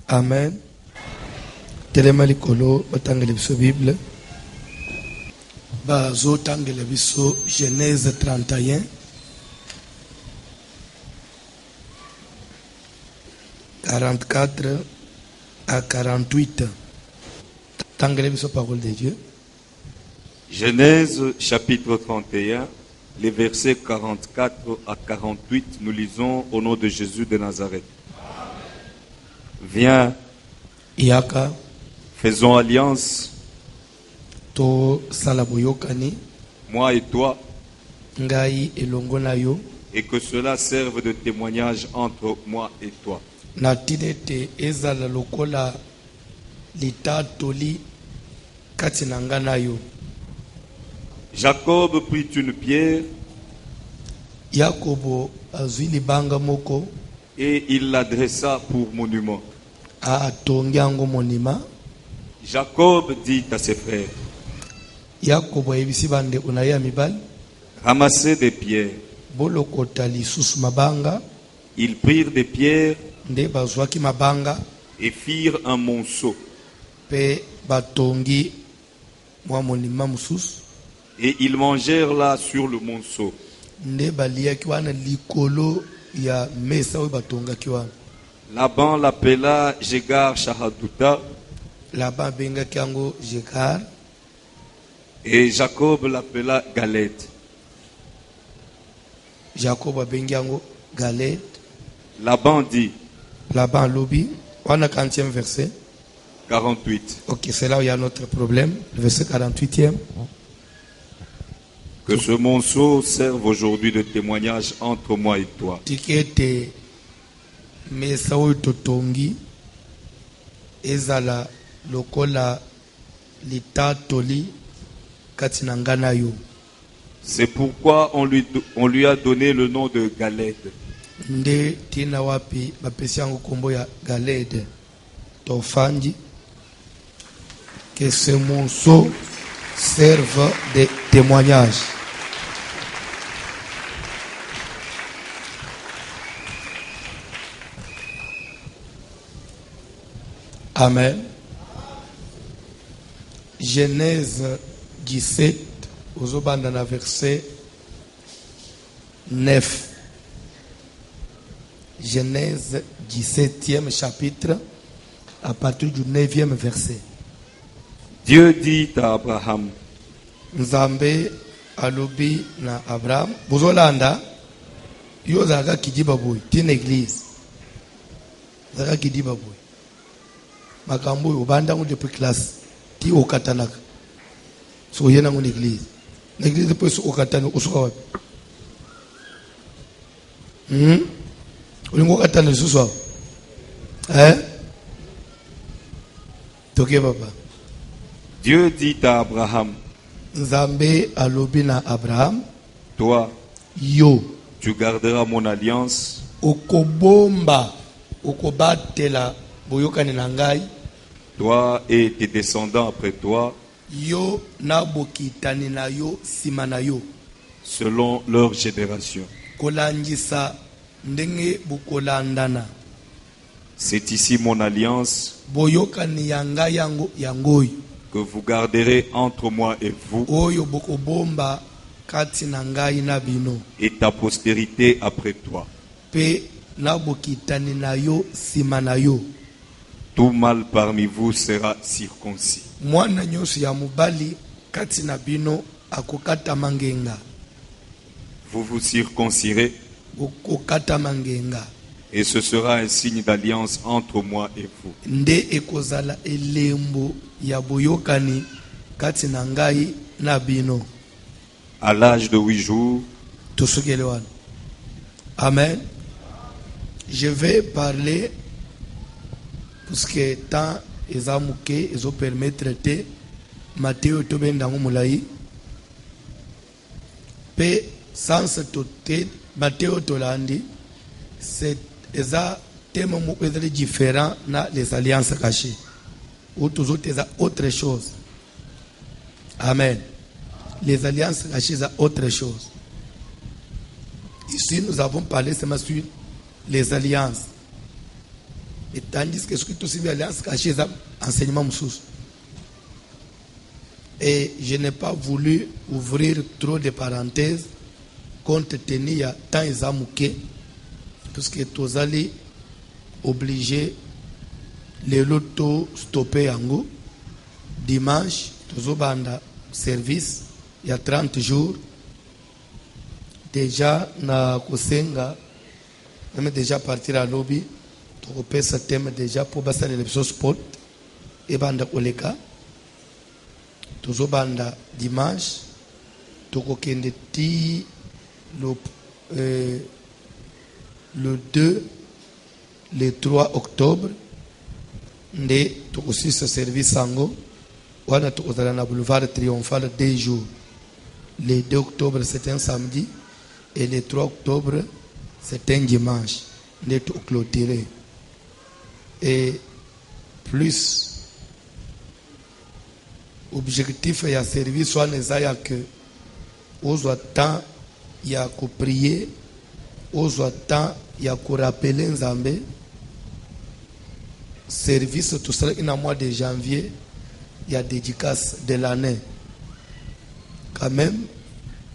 Amen. Telema likolo batangele biso Bible. Bazo tangele biso Genèse 31. 44 à 48. Tangele biso parole de Dieu. Genèse chapitre 31, les versets 44 à 48, nous lisons au nom de Jésus de Nazareth. Viens, Yaka faisons alliance, to salaboyokani moi et toi, ngai elongo na yo et que cela serve de témoignage entre moi et toi. na tinete ezala lokola litatoli kati na nga na yo. Jacob prit une pierre Yakobo azwi libanga moko et il la dressa pour monument. atongi yango monima. Jacob dit à ses frères, Yakobo ayebisi bandeko na ye ya mibali ramassez des pierres. bolokota lisusu mabanga. Ils prirent des pierres Nde bazwaki mabanga et firent un monceau. pe batongi mwa monima mosusu. Et ils mangèrent là sur le monceau. Nde baliaki wana likolo ya mesa oyo batongaki wana. Laban l'appela Jegar Shahadouta Laban abengaki yango Jegar et Jacob l'appela Galed. Jacob abengi yango Galed. Laban dit, Laban alobi wana 40e verset. 48, Ok, c'est là où il y a notre problème. Le verset 48e. que ce monceau serve aujourd'hui de témoignage entre moi et toi. Tikete mesa oyo totongi ezala lokola litatoli kati na nga na yo. C'est pourquoi on lui a donné le nom de Galed. Nde tina wapi bapesi yango kombo ya Galed tofandi. Que ce monceau serve de témoignage. Amen. Genèse 17, ozobanda na verset 9. Genèse 17e chapitre, à partir du 9e verset. Dieu dit à Abraham, Nzambe alobi na Abraham, bozolanda yo zaka kidiba boy, tin église. Zaka kidiba boy. Makambo yo banda ngo depuis classe ti okatanaka. So yena ngo église. L'église peut se okatana usuka wapi? Ulingo katana susu. Toke papa. Dieu dit à Abraham, Nzambe alobi na Abraham, toi, yo tu garderas mon alliance okobomba okobatela boyokani na ngai, toi et tes descendants après toi, yo na bokitani na yo sima na yo, selon leur génération. kolandisa ndenge bokolandana. C'est ici mon alliance Boyokani ya ngai yango yangoyi que vous garderez entre moi et vous oyo bokobomba kati na ngai na bino et ta postérité après toi. pe na bokitani na yo sima na yo. Tout mâle parmi vous sera circoncis. Mwana nyonso ya mobali kati na bino akokata mangenga. Vous vous circoncirez Okokata mangenga. et ce sera un signe d'alliance entre moi et vous. Nde ekozala elembo ya boyokani kati na ngai na bino. À l'âge de 8 jours, Tosukelewana. Amen. Je vais parler parce que temps ezamuke ezo permettre te Matthieu tobendango mulai pe sans tote Matthieu tolandi c'est eza thème moko ezali différent na les alliances cachées ou tous autres eza autre chose. Amen. Les alliances cachées eza autre chose. Ici nous avons parlé seulement sur les alliances. Et tandis que ce que tout ce qui est alliance cachée, c'est enseignement moussous. Et je n'ai pas voulu ouvrir trop de parenthèses compte tenu à temps examouqué, puisque tous allés obligés les lotos stopper en go. Dimanche, tous banda service, il y a 30 jours. Déjà, na Kosenga, même déjà partir à lobby, tu peux ce thème déjà pour passer l'élection sport et banda Oleka. Tous banda dimanche, tu peux ti le 2, le 3 octobre, tu aussi ce service sango. On a tout le boulevard triomphal 2 jours. Le 2 octobre, c'est un samedi. Et le 3 octobre, c'est un dimanche. On est tout clôturé. Et plus, objectif et service, soit les ayants que, aux temps, il y a qu'à prier, aux temps, il y a qu'à rappeler Nzambé. Service, tout ça, in mois de janvier, il y a dédicace de l'année. Quand même,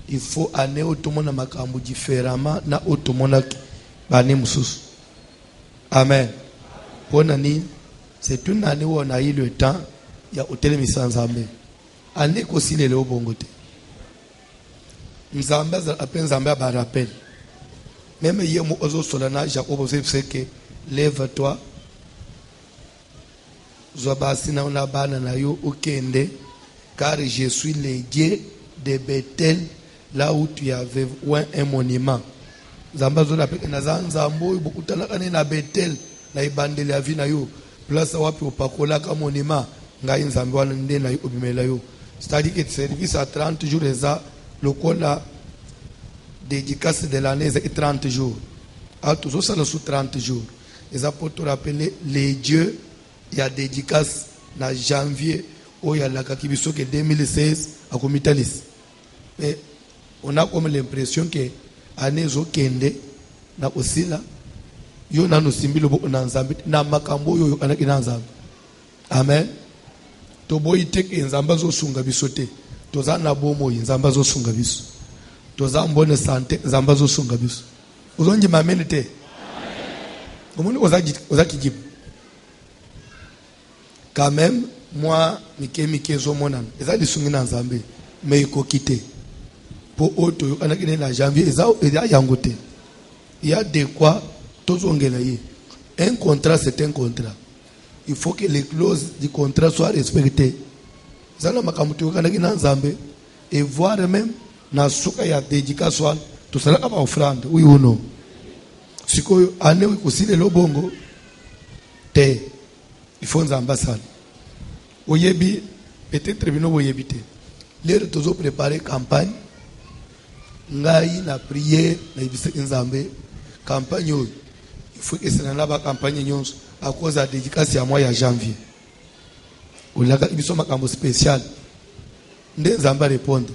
il faut aller au tout le monde makambu différemment na au tout le monde bani moussous. Amen. C'est une année où on a eu le temps, il y a hôtel Missanzambe. Année aussi les au bongote. Nzambe appelle Nzambe à rappel. Même hier, moi, aux solana, Jacob, c'est que lève-toi. Zobasina una bana na yo ukende, car je suis le Dieu de Bethel, là où tu avais un monument. Zamba zola pe na zanzambo bokutana kana na Bethel na ibandeli ya vina yo place wapi upakola ka monument ngai nzambe wana nde na yo obimela yo. C'est-à-dire que service à 30 jours eza lokola dédicace de l'année c'est 30 jours. À tous ça sous 30 jours. Eza pour te rappeler les dieux. Il y a dédicace en janvier où il y a la Kakibiso qui est 2016 à Comitalis. Mais on a comme l'impression que l'année Zokende na aussi là, il y a nos symboles na Nzambe, na makambo yo kana kina Nzambe. Amen. To boy take Nzamba zo sunga bisote. To za na bomo Nzamba zo sunga biso. To za mbone sante Nzamba zo sunga biso. Uzonji mamenete. Komuni ozaki jibu. Quand même, moi, Mike Zomonan, ils ont dit Sungina Nzambe, mais il faut quitter. Pour autre, il y a janvier, il y a Yangote. Il y a de quoi, tous ont gagné. Un contrat, c'est un contrat. Il faut que les clauses du contrat soient respectées. Ils ont dit Nzambe, et voir même, dans ce qu'il y a dédication, tout ça, là, offrande, oui ou non. Si vous avez aussi le Lobongo, il faut une ambassade. Oyebi, peut-être bien oyebi te. Les toujours préparer campagne. Ngai na prière na ibise Nzambe campagne yo. Il faut que ça na ba campagne nyonso à cause de dédicace à mois ya janvier. Olaka ibiso makambo spécial. Nde Nzamba répondre.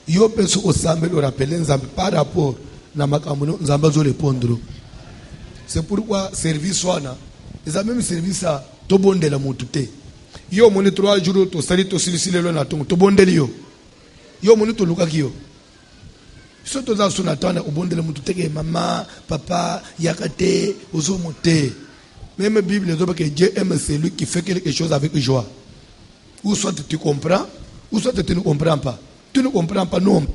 Yo penso au sambe le rappeler Nzambe par rapport na makambo Nzamba zo répondre. C'est pourquoi service wana ils ont même service à Tobonde la Moutouté. Yo moni 3 jours to sali to silisile lo na tongo Tobonde yo. Yo moni to luka kiyo. So to za suna tana obonde la Moutouté ke maman, papa, yakate, ozo monter. Même Bible dit que Dieu aime celui qui fait quelque chose avec joie. Ou soit tu comprends, ou soit tu ne comprends pas. Tu ne comprends pas non.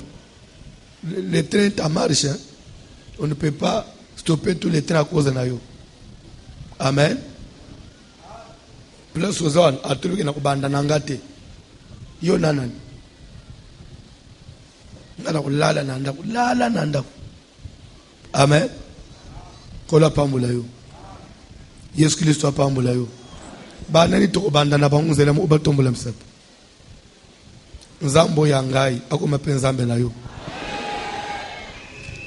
Le train ta marche, hein? On ne peut pas stopper tous les trains à cause de nayo. Amen. Plus aux zones, à tout le monde, banda nangate. Yo nanan. Lala nanda. Amen. Kola pambula yo. Yesu Kristo pambula yo. Bana ni to banda na bangu zela mu batombola msep. Nzambo yangai akoma penzambe na yo.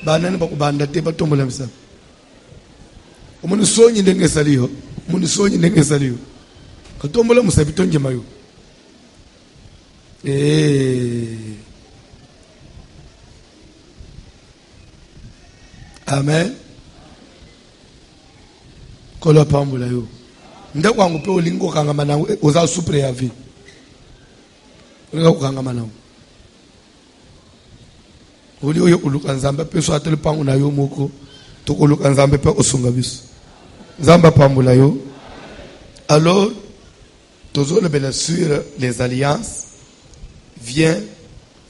Bana ni bakubanda te batombola msep. Umuntu sonyi ndenge saliyo. Umuntu sonyi ndenge saliyo. Katombola msep tonje mayo. Amen. Kola pambula yo. Ndako wangu pe olingo kangama na oza supre ya vie. Olingo kangama na. Oli oyo uluka nzambe pe so atele pangu na yo moko. Toko uluka nzambe pe osunga biso. Nzamba pambula yo. Alors, toujours le bien sûr les alliances. Viens,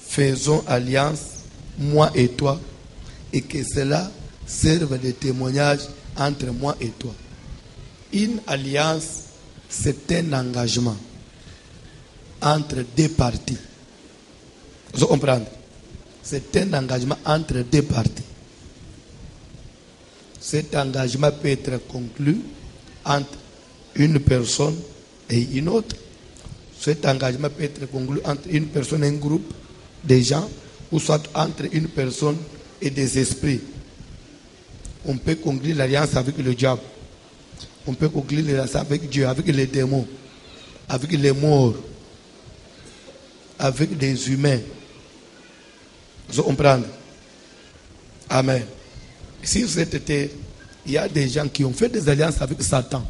faisons alliance, moi et toi, et que cela serve de témoignage entre moi et toi. Une alliance, c'est un engagement entre deux parties. Vous comprenez? C'est un engagement entre deux parties. Cet engagement peut être conclu entre une personne et une autre. Cet engagement peut être conclu entre une personne et un groupe de gens, ou soit entre une personne et des esprits. On peut conclure l'alliance avec le diable. On peut conclure l'alliance avec Dieu, avec les démons, avec les morts, avec des humains. Vous comprenez? Amen. Sur cette terre, il y a des gens qui ont fait des alliances avec Satan.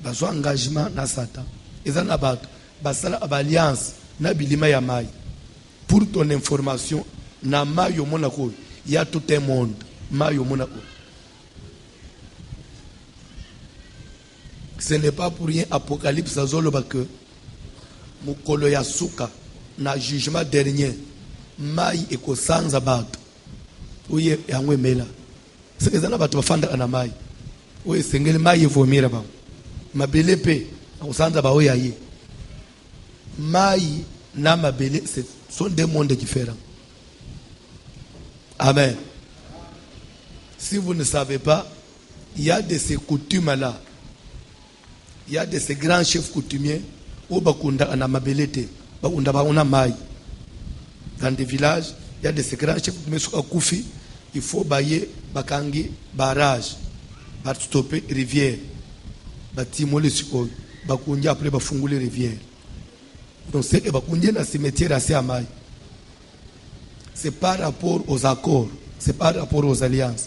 Bazo engagement na Satan. Ils ont abattu. Basala alliance na bilima ya mai. Pour ton information, na mai yo monako, il y a tout un monde. Mai yo monako. Ce n'est pas pour rien Apocalypse azoloba que mukolo ya suka na jugement dernier mai ekosanza bato. Oye yangwe mela. Sekezana bato bafanda na mai. Oye sengele mai evomira ba. Mabele pe akusanza ba oya ye. Mai na mabele ce sont deux mondes différents. Amen. Si vous ne savez pas, il y a de ces coutumes là. Il y a de ces grands chefs coutumiers où bakunda ana mabelete, bakunda ba una mai. Dans des villages, il y a de ces grands chefs coutumiers sur Koufi, il faut bailler bakangi barrage, ba stopper rivière, ba timole siko, bakunja après ba fungule rivière. Donc c'est que bakunja na cimetière assez à mai. C'est par rapport aux accords, c'est par rapport aux alliances.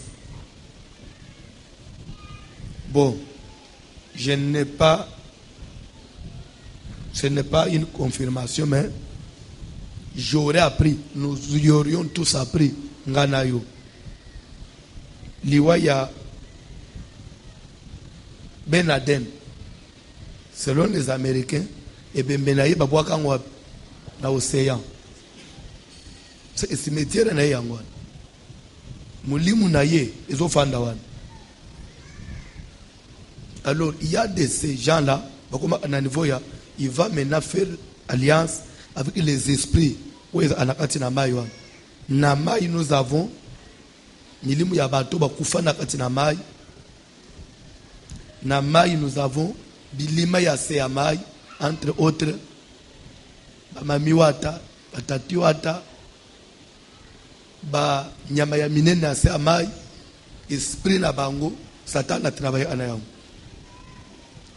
Bon, ce n'est pas une confirmation, mais j'aurais appris, nous y aurions tous appris, Nganayo. Liwaya Ben Laden, selon les Américains, et Ben Benaye Babouakangwa dans l'océan. C'est un cimetière na yangwan. Mulimu naye, ils ont fait un. Alors, il y a de ces gens-là, il va maintenant faire alliance avec les esprits. Namai, nous avons, Namai, nous avons, Bilima Yaseamai, entre autres, Mamiwata, Batatiwata, Ba Nyamaya Minene Yaseamai, Esprit Nabango, Satan a travaillé en ayam.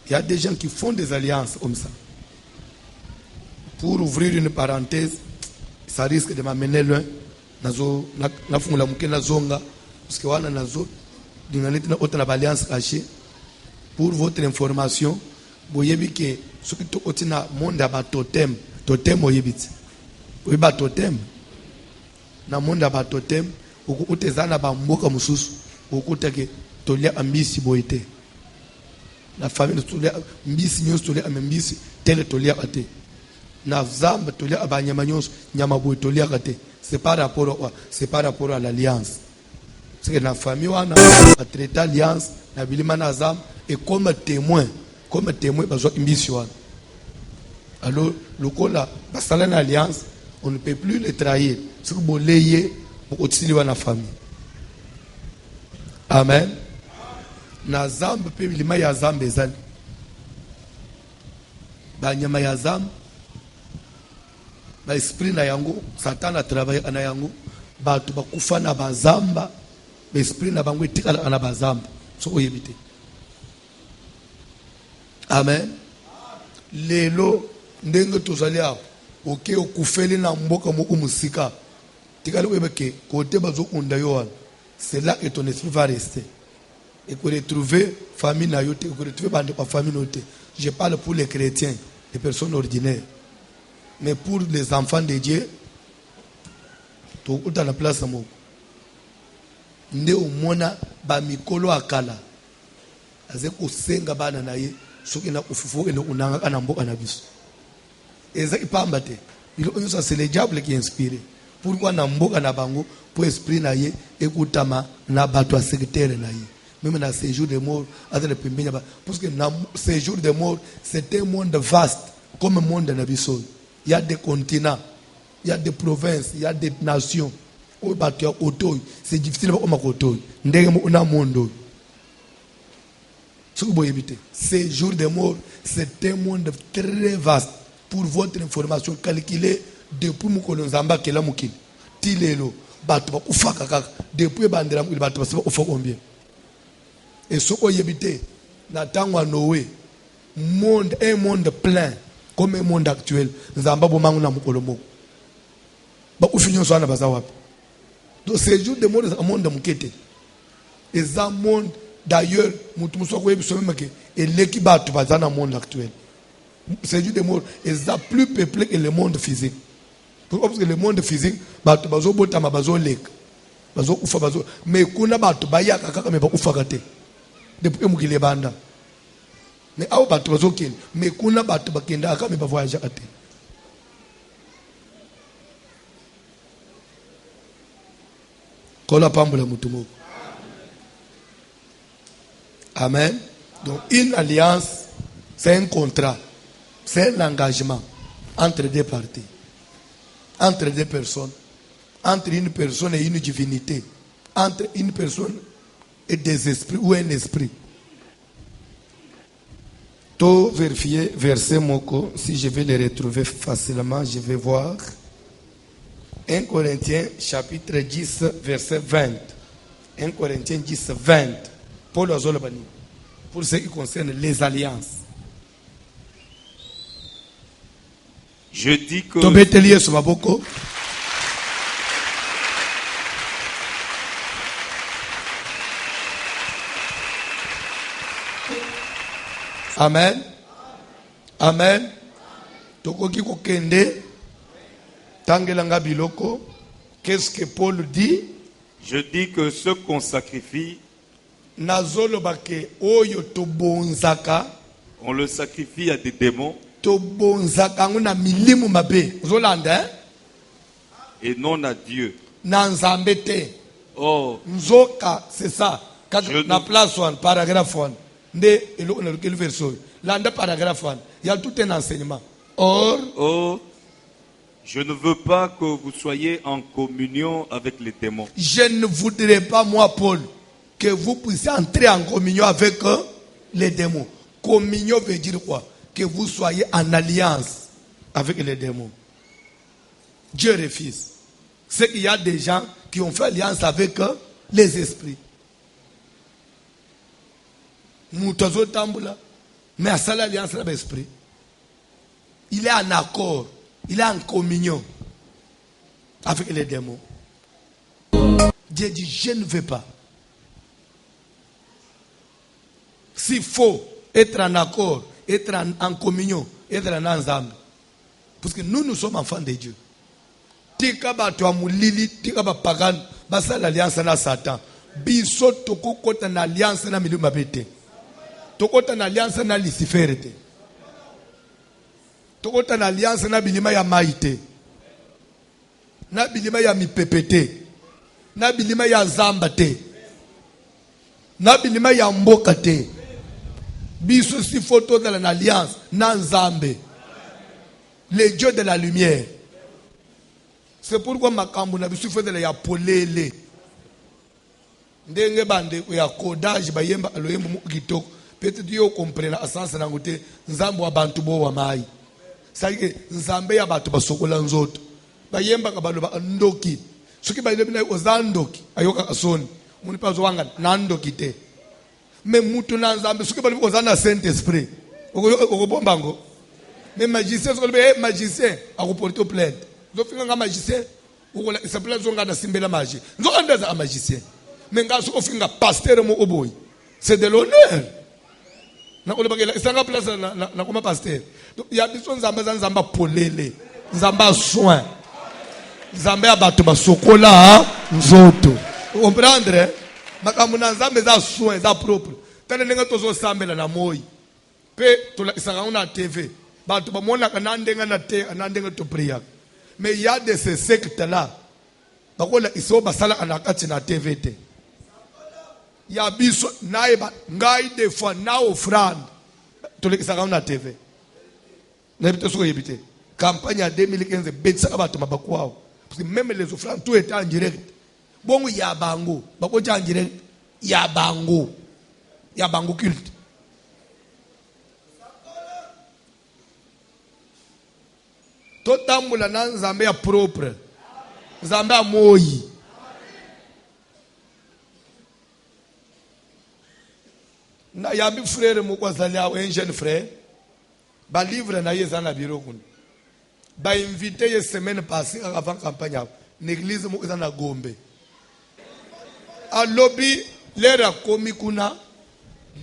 Il y a des gens qui font des alliances comme ça. Pour ouvrir une parenthèse, ça risque de m'amener loin. Parce que wana nazo dinganeti na autre alliance cachée. Pour votre information, boyebi ke soki to otina monde ba totem, totem oyebiti. Oyeba totem. Na monde ba totem, okutezana ba mboka mususu, okutake tolia ambisi boyete. La famille tolia mbisi nyos tolia ambisi tele tolia ate. Na zamba tolia abanyama nyos nyama boy tolia ate. C'est par rapport à l'alliance. C'est que la famille wana a traité alliance na bilima na zam et comme témoin besoin mbisi wana. Alors le kola basala na alliance, on ne peut plus le trahir. C'est que boleye pour otiliwa na famille. Amen. Na zambe pe bilima ya zambe ezali. Ba nyama ya zambe ba esprit na yango Satan a travaillé na yango ba tu ba kufa na bazamba ba esprit na bango etikala na bazamba so oyebite. Amen. Lelo ndenge tozali apo oke okufeli na mboka moko musika tikala oyebeke kote bazokunda yo wana, c'est là que ton esprit va rester. Et que retrouver famille na yote, que retrouver bande pa famille note. Je parle pour les chrétiens, les personnes ordinaires. Mais pour les enfants de Dieu, tout dans la place mo. Nde umona ba mikolo akala. Aze kusenga bana na ye, soki na ufufu ene unanga kana mboka na biso. Eza ipamba te. Ça c'est le diable qui inspire. Pourquoi na mboka na bango pour esprit na ye ekutama na bato a secrétaire na ye. Même dans ces jours de mort, parce que dans ces jours de mort, c'est un monde vaste, comme un monde de Nabisson. Il y a des continents, il y a des provinces, il y a des nations. C'est difficile comme un monde. Ces jours de mort, c'est un monde très vaste. Pour votre information, calculez depuis Moukolonzamba qui est là, Tilelo, Batba, Ufaka, depuis Bandera, il va te combien. Et ce qu'on y habite, Natangwa Noé, un monde plein, comme un monde actuel. Zamba Bomangu na Mukolomo. Ba ufinyo sana bazawap. Donc ces jours de monde, c'est un monde de Mukete. Et ça monde, d'ailleurs, et l'équipe dans le monde actuel. Ces jours de monde, et ça plus peuplé que le monde physique. Parce que le monde physique, bazo botama bazo lek. Bazo ufa bazo. Mais kuna batu bayaka kaka me ba ufa kate. Depuis mukile banda. Mais awo batu bazo ken. Mais kuna batu bakenda aka me ba voyage kate. Kola pambula mutumo. Amen. Donc une alliance, c'est un contrat, c'est un engagement entre deux parties, entre deux personnes, entre une personne et une divinité, entre une personne et des esprits ou un esprit. Tout vérifier verset moko, si je vais le retrouver facilement, je vais voir 1 Corinthiens chapitre 10 verset 20. 1 Corinthiens 10 20. Paul Azolabani. Pour ce qui concerne les alliances. Je dis que Amen. Amen. Tokoki kokende. Tangelanga biloko. Qu'est-ce que Paul dit? Je dis que ce qu'on sacrifie, on le sacrifie à des démons et non à Dieu. Oh, c'est ça. La place 1, paragraphe 1. Paragraphe 1. Il y a tout un enseignement. Or, je ne veux pas que vous soyez en communion avec les démons. Je ne voudrais pas, moi, Paul, que vous puissiez entrer en communion avec les démons. Communion veut dire quoi? Que vous soyez en alliance avec les démons. Dieu refuse. C'est qu'il y a des gens qui ont fait alliance avec les esprits. Moutazo Tamboula, mais à ça l'alliance avec l'esprit. Il est en accord, il est en communion avec les démons. Dieu dit, je ne veux pas. S'il faut être en accord, être en communion, être en ensemble. Parce que nous sommes enfants de Dieu. Tika ba to amulili, tika ba pagan, ba sa l'alliance na Satan. Biso toko kota na alliance na milieu mabete. Toko kota na alliance na Lucifer te. Toko kota na alliance na bilima ya maite. Na bilima ya mipepete. Na bilima ya zamba te. Na bilima ya mboka te. Biso si photo de l'alliance na Nzambe, le Dieu de la lumière. C'est pourquoi makambu na biso fait de la polele. Ndenge bande ya codage bayemba aloyemba mu kitoko. Peut-être yo comprendre essence na ngote Nzambe wa bantu bo wa mai. C'est que Nzambe ya bantu basokola nzoto. Bayemba ka baloba ndoki. Soki bayemba na ozandoki ayoka kasoni. Muni pazo wanga na ndoki te. Mais mutu na Nzambe soki baloba ozana Saint-Esprit. Okobombango. Mais magicien soki baloba magicien akoporter plainte. Zofinga nga magicien ukola isapela zonga na simbela magie. Nzoka ndaza a magicien. Mais nga soki ofinga pasteur mo oboyi. C'est de l'honneur. Il y a des choses Zamba polele, Zamba soin, Zamba batuma sokola, nzoto. Vous comprenez? Makamuna Zamba za soin, za propre. Tane nenga tozo sambela na moi. Pe to la isanga una TV. Batuma mona kanandenga na te, anandenga to priya. Mais il y a de ces sectes là. Bakola iso basala anakati na TV te. Ya biso naiba ngai de fois na offrande to le saka na TV na bito soko yebite campagne à 2015 betsa abantu mabakwao parce que même les offrandes tout est en direct bongo ya bango bako en direct ya bango culte to tambula na nzambe ya propre nzambe ya moyi. Na yabi frère moko zalia un jeune frère ba livre na yeza na bureau kun ba invité ye semaine passée avant campagne l'église moko na Gombe a lobby lera komi kuna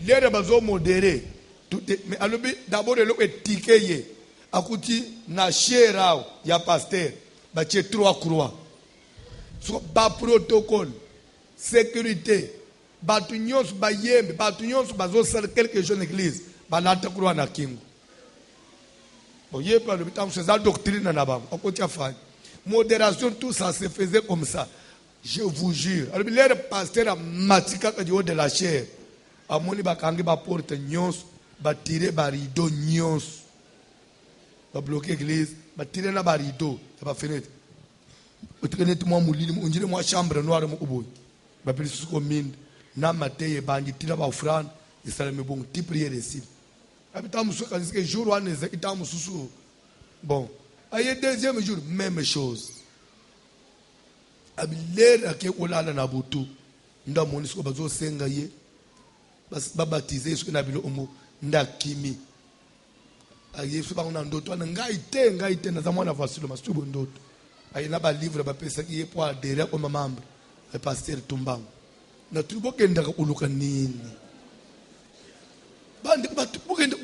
lera bazo modéré tout mais a lobby d'abord le tikeye akuti na sherao ya pasteur ba che 3 croix so ba protocole sécurité batu nyonso bayembe batu nyonso bazosala quelque chose l'église banata croix na kingo boye pa le bitam c'est la doctrine na bam okoti afanya modération tout ça se faisait comme ça je vous jure alors le pasteur a matika ka de la chair amoni bakangi ba porte nyonso ba tirer ba rideau nyonso ba bloquer l'église ba tirer na ba rideau ba fenêtre otikene tout moi mulili unjire moi chambre noire mo uboy ba plus ko minde na mateye bandi tila ba offrande isalame bon ti prière ici habita musuka que jour wana ita mususu bon aye deuxième jour même chose abilera ke kolala na butu nda moni siko bazo senga ye ba baptiser siko na bilo omo nda kimi aye siko ba na ndoto na ngai te na zamwana vasilo masubo ndoto aye na ba livre ba pesa ki po adere ko mamambre le pasteur Tumbang na tubo kenda ka uluka nini bandi batu bukenda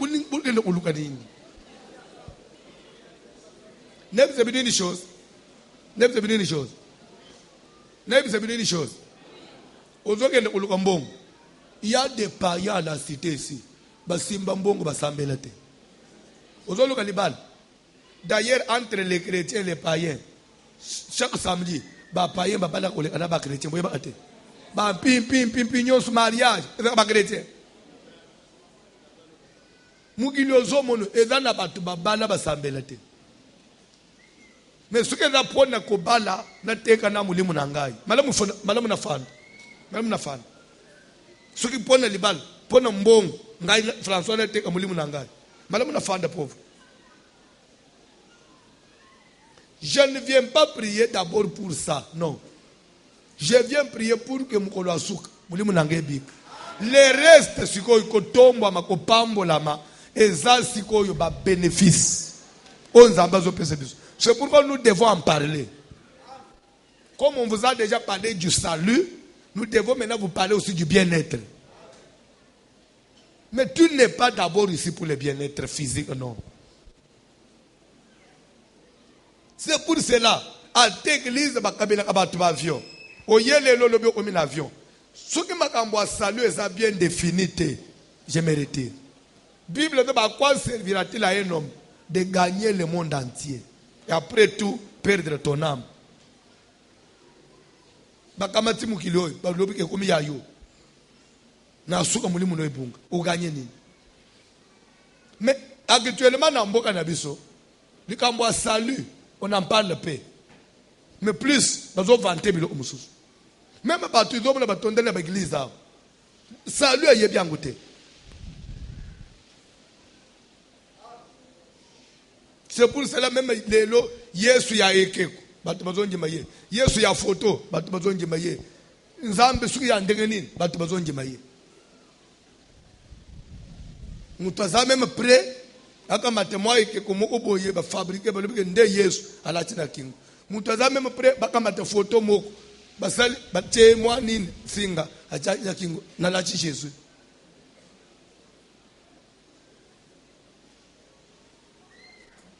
uluka nini never se bidini chose ozokenda uluka mbongo il y a des païens à la cité ici basimba mbongo basambela te ozoluka libala d'ailleurs entre les chrétiens et les païens chaque samedi ba païen ba bala ko le ana ba chrétien boye ba ate ba pim nyonso mariage ba chrétien mukili ozomono eza na batu babala basambela te mais soki eza pona kobala na teka na mulimu na ngai malamu na fana soki pona libala pona mbongo ngai François na teka mulimu na ngai malamu na fanda pauvre. Je ne viens pas prier d'abord pour ça, non. Je viens prier pour que mukolo asuka mulimu na ngai bika. Le reste sikoyo kotomba makopambo lama eza sikoyo ba bénéfice. Onzamba zo pesa biso. C'est pourquoi nous devons en parler. Comme on vous a déjà parlé du salut, nous devons maintenant vous parler aussi du bien-être. Mais tu n'es pas d'abord ici pour le bien-être physique, non. C'est pour cela, à l'église, avion. Avion. Ce qui m'a salut est bien défini, je me retire. Bible, à quoi servira-t-il à un homme de gagner le monde entier et après tout perdre ton âme? Bakamati mukilo, balobi ke komi yayo. Na suka mulimu no ebunga, o gagner nini? Mais actuellement na mboka na biso, likambo salut, on en parle peu. Mais plus, bazo vanter bilo omususu. Même batu zo na batonde na l'église a. Salut aye bien goûté. C'est pour cela même les lots, Yesu ya ekeko, batu bazonji maye. Yesu ya photo, batu bazonji maye. Nzambe suki ya ndenge nini, batu bazonji maye. Mutaza même prêt, aka matemwa ekeko moko boye ba fabriquer ba lobike nde Yesu alati na kingo. Mutaza même prêt, baka mate photo moko, basali ba témoin nini singa acha ya kingo na lati Jésus.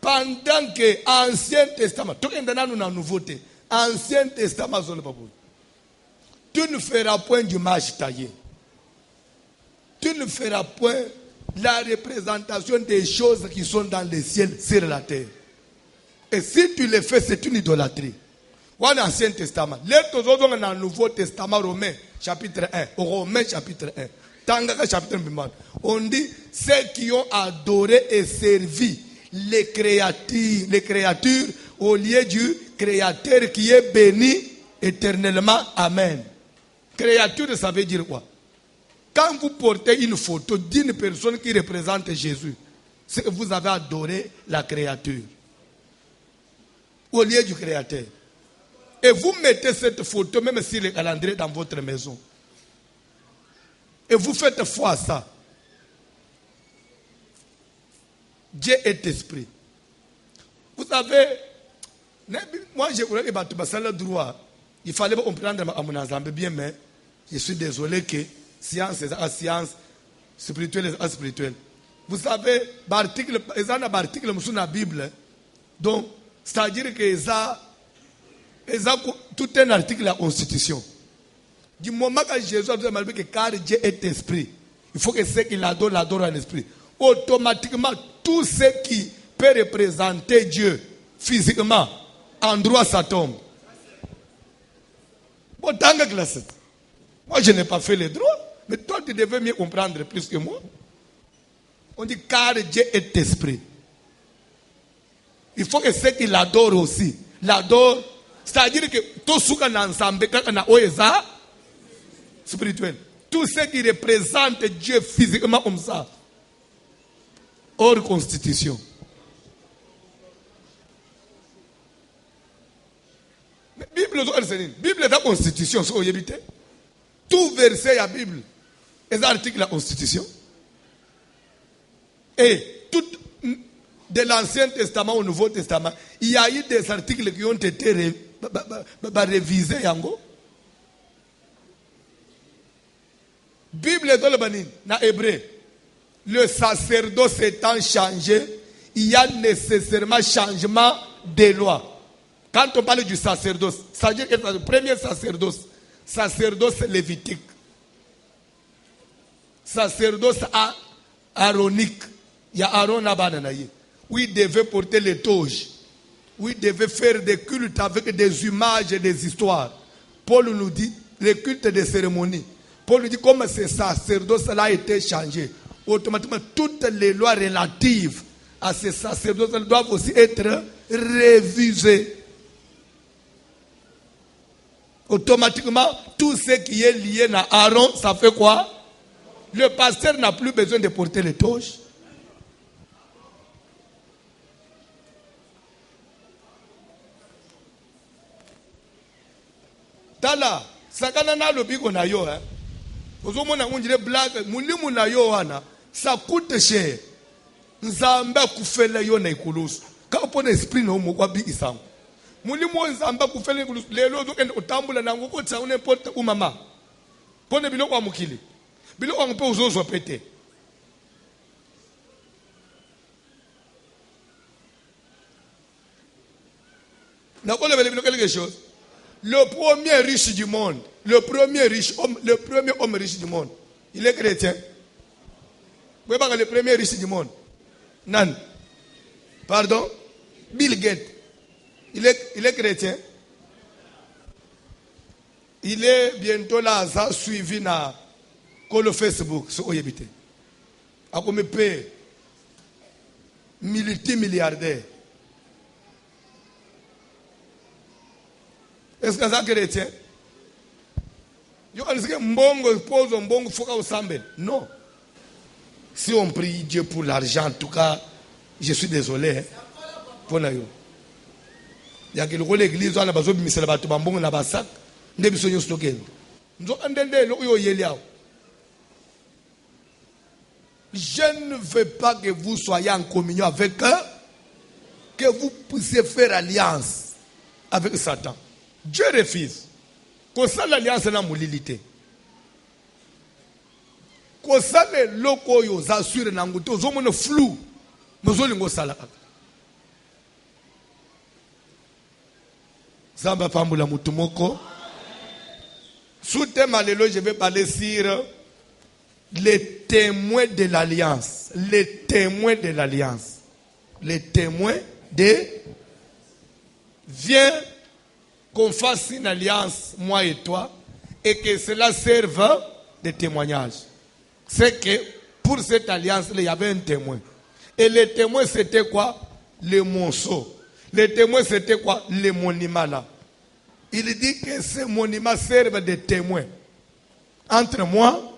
pendant que Ancien Testament, tout le monde a nouveauté. Ancien Testament, tu ne feras point d'image taillée. Tu ne feras point la représentation des choses qui sont dans le ciel sur la terre. Et si tu le fais, c'est une idolâtrie. Dans l'Ancien Testament. Dans le Nouveau Testament, Romains chapitre 1. Romains chapitre 1. Tangaka chapitre 1. On dit ceux qui ont adoré et servi les créatures au lieu du Créateur qui est béni éternellement. Amen. Créature, ça veut dire quoi? Quand vous portez une photo d'une personne qui représente Jésus, c'est que vous avez adoré la créature au lieu du Créateur. Et vous mettez cette photo même sur le calendrier dans votre maison. Et vous faites foi à ça. Dieu est esprit. Vous savez, moi je crois que c'est le droit. Il fallait comprendre à mon ensemble bien, mais je suis désolé que science est science, spirituelle est spirituelle. Vous savez, il y a un article dans la Bible, donc, c'est-à-dire que tout un article de la Constitution. Du moment que Jésus a dit que car Dieu est esprit, il faut que ceux qui l'adorent en esprit. Automatiquement, tout ce qui peut représenter Dieu physiquement, en droit, ça tombe. Moi, je n'ai pas fait les droits, mais toi, tu devais mieux comprendre plus que moi. On dit car Dieu est esprit. Il faut que ceux qui l'adorent aussi l'adorent. C'est-à-dire que tout ce qu'on a ensemble, spirituel. Tout ce qui représente Dieu physiquement comme ça, hors constitution. Mais Bible est la constitution, tout verset de la Bible est article de la constitution. Et tout de l'Ancien Testament au Nouveau Testament, il y a eu des articles qui ont été révisés. Bible dans le Banin, dans l'hébreu, le sacerdoce étant changé, il y a nécessairement changement des lois. Quand on parle du sacerdoce, c'est-à-dire que le premier sacerdoce lévitique, sacerdoce aaronique, il y a Aaron Abananaye, où il devait porter les toges, où il devait faire des cultes avec des images et des histoires. Paul nous dit, les cultes des cérémonies. Paul nous dit, comme ce sacerdoce-là a été changé, automatiquement, toutes les lois relatives à ce sacerdoce doivent aussi être révisées. Automatiquement, tout ce qui est lié à Aaron, ça fait quoi? Le pasteur n'a plus besoin de porter les toges. Tala, sakana na lobiko na yo, hein. Ozomona unjire blague, mulimu na yo wana, ça coûte cher. Nzambe kufela yo na ikulusu. Ka upone esprit no mo kwa bi isango. Mulimu nzambe kufela ikulusu. Lelo zo kende utambula na ngoko tsa n'importe où mama. Pone biloko amukili. Biloko ampe uzozo pete. Na kole bele biloko quelque chose. Le premier riche du monde, le premier homme riche du monde, il est chrétien. Vous voyez le premier riche du monde? Nan. Pardon? Bill Gates. Il est chrétien. Il est bientôt là, ça suivi na le Facebook, sur Oyebite. A comme paye multimilliardaire. Est-ce que c'est chrétien? Non. Si on prie Dieu pour l'argent, en tout cas, je suis désolé. Hein. Pour la yo. Il y a quelque chose l'église, on a besoin de me faire le bambou, on a besoin de me faire le stocker. Je ne veux pas que vous soyez en communion avec eux, que vous puissiez faire alliance avec Satan. Dieu refuse. Qu'on ça l'alliance na moulilité. Qu'on ça le loko yo assure na nguto zo mono flou. Mozolingo sala. Zamba Pambula Mutumoko. Sous thème alléluia, je vais parler sur les témoins de l'alliance. Les témoins de l'alliance. Les témoins de... Viens qu'on fasse une alliance, moi et toi, et que cela serve de témoignage. C'est que pour cette alliance, il y avait un témoin. Et le témoin, c'était quoi? Le monceau. Le témoin, c'était quoi? Le monument là. Il dit que ce monument serve de témoin entre moi,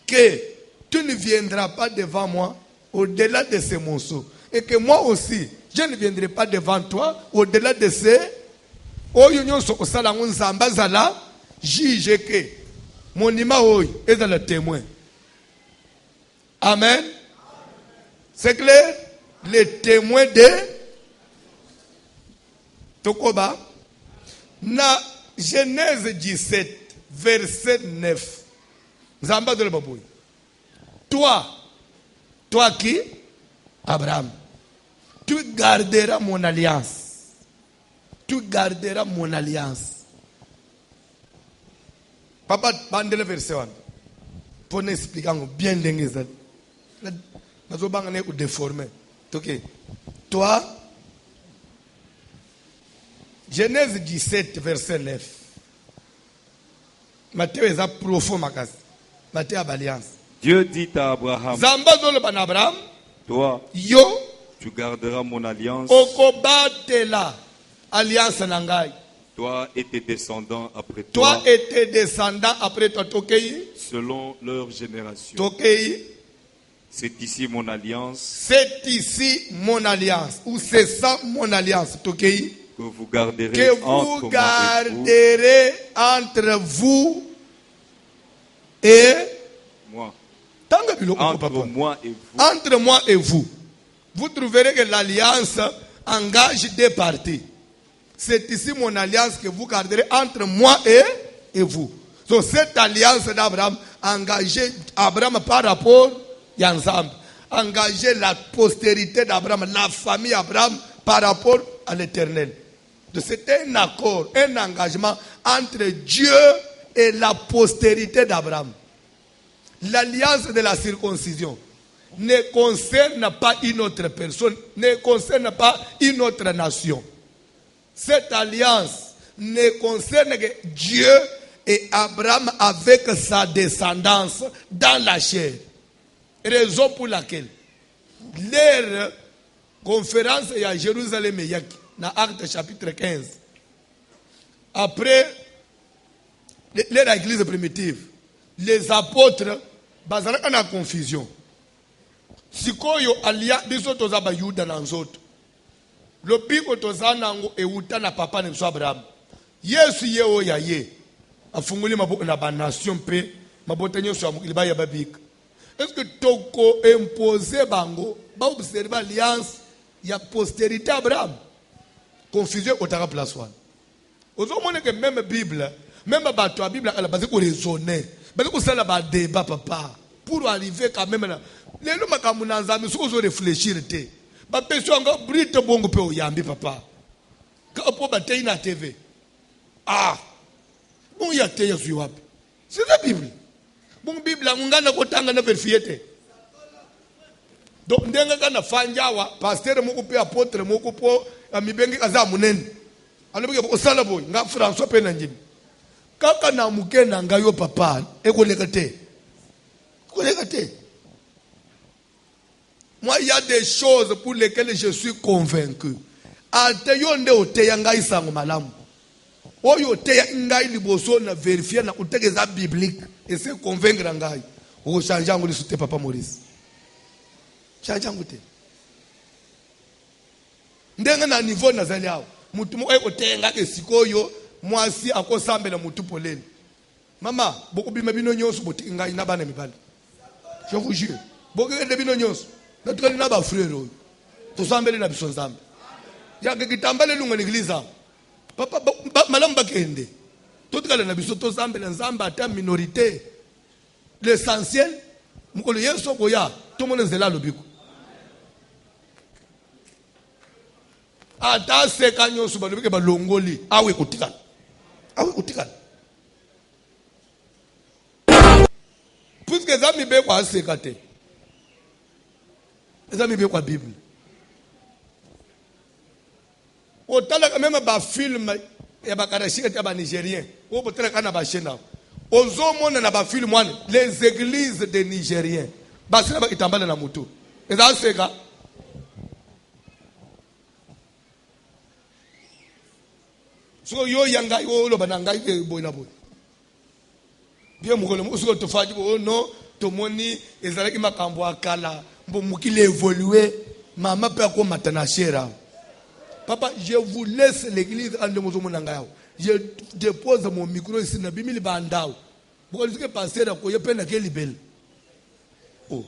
que tu ne viendras pas devant moi au-delà de ce monceau. Et que moi aussi, je ne viendrai pas devant toi au-delà de ce... Juge que monument est dans le témoin. Amen. C'est clair? Les témoins de Tokoba. Na Genèse 17, verset 9. Zamba de la babouille. Toi qui? Abraham. Tu garderas mon alliance. Tu garderas mon alliance. Papa, bandez le verset 1. Pour nous expliquer bien d'engueusel. Nous avons déformé. Ok. Toi, Genèse 17, verset 9. Matthieu est à profond, Makas. Matthieu a alliance. Dieu dit à Abraham, Zamba zolo ban Abraham. toi, Yo. tu garderas mon alliance. Okobatela. Alliance nangai. Toi et tes descendants après Toi toi. et tes descendants après toi. Tokei. Selon leur génération. Tokei. C'est ici mon alliance. C'est ici mon alliance. Ou c'est ça mon alliance. Tokei. Que vous garderez Que entre vous moi garderez entre vous et moi. entre moi et vous. Entre moi et vous. Vous trouverez que l'alliance engage deux parties. C'est ici mon alliance que vous garderez entre moi et vous. Donc cette alliance d'Abraham engageait Abraham par rapport à ensemble. Engageait la postérité d'Abraham, la famille d'Abraham par rapport à l'éternel. Donc c'était un accord, un engagement entre Dieu et la postérité d'Abraham. L'alliance de la circoncision ne concerne pas une autre personne, ne concerne pas une autre nation. Cette alliance ne concerne que Dieu et Abraham avec sa descendance dans la chair. Raison pour laquelle leur conférence est à Jérusalem, dans Actes chapitre 15. Après leur église primitive, les apôtres, bazalaka na confusion. Sikoyo alia biso toza ba Yuda na nzoto. Lopiko toza nango euta na papa na biso Abraham. Yesu ye o ya ye. Afunguli maboko na ba nation pe mabota nyoso ya mokili ba ya babika. Est-ce que toko imposer bango ba observer alliance ya postérité Abraham? Confusion otaka place one. Ozo mone que même Bible, même bato la Bible elle base ko raisonner. Base ko sala ba débat papa pour arriver quand même là. Lelo makamu na nzambe soko zo réfléchir te. Ba peso nga brite bongo pe oyambi papa. Ka po ba tei na TV. Ah. Bon ya te ya wapi? C'est la Bible. Bon Bible ngana ko tanga na vérifier te. Donc ndenga kana fanjawa pasteur moko pe apôtre moko po amibengi kaza munene. Alobi ko sala boy nga François pe na njimi. Kaka na muke na ngayo papa ekoleka te. Koleka te. Moi, il y a des choses pour lesquelles je suis convaincu. Ate yonde oteya ngai sango malamu. Oyo oteya ngai liboso na vérifier na utegeza biblique et se convaincre ngai. O changer ngoli sute papa Maurice. Changer ngute. Ndenga na niveau na zali awo. Mutu mo oteya ngai sikoyo mwasi akosambela mutu poleni. Mama, beaucoup bima bino nyonso boti ngai na bana mibali. Je vous jure. Beaucoup de bino nyonso. Notre n'a pas frère. Tout ça, mais la personne zambe. Il y a quelqu'un qui t'embête l'unga l'église. Papa, madame Bakende. Tout le monde a besoin de zambe, les zambe à minorité. L'essentiel, mukolo yeso koya. Tout le monde est là le bico. ata seka nyonso balobike balongoli awe kotikala puisque eza mibeko aseka te eza mibeko ya bible otalaka meme bafilme ya bakarashika te ya banigérien oyo botalaka na bachaine awo ozomona na bafilme wana les églises de nigériens basila bakitambala na mutu eza aseka so yo yanga yo lo bananga ke boy na boy bien mukolo musuko tofaji bo no tomoni ezalaki makambo akala mbo mukile évoluer mama pe ko matana shera papa je vous laisse l'église ande mozomona ngao je dépose mon micro ici na bimili bandao boko lisike passer ko yependa ke libel oh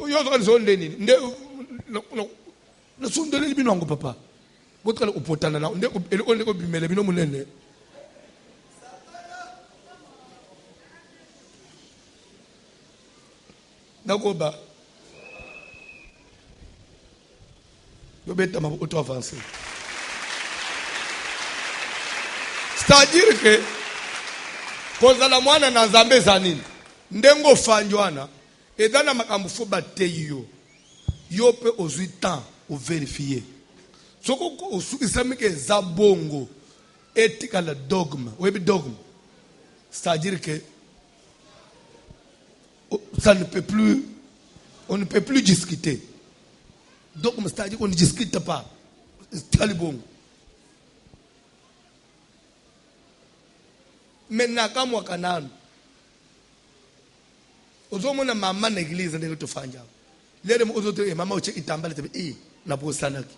yo zo zonde nini nde no sundele libino ngo papa botala upotana na nde ele ko bimele bino munene nakoba yobeta mabo auto avancer c'est-à-dire que kozala mwana na nzambe zanini ndengo fanjwana edana makambo fo bateyo yo pe ozwi temps o vérifier soko osukisami ke zabongo ethical dogma webi dogma c'est-à-dire que ça ne peut plus, on ne peut plus discuter. Donc, c'est-à-dire qu'on ne discute pas. C'est bon. Maintenant, quand moi, quand ozomona mama na église ndenge tofanja lele mozoto mama uche itambala tebe na bosanaki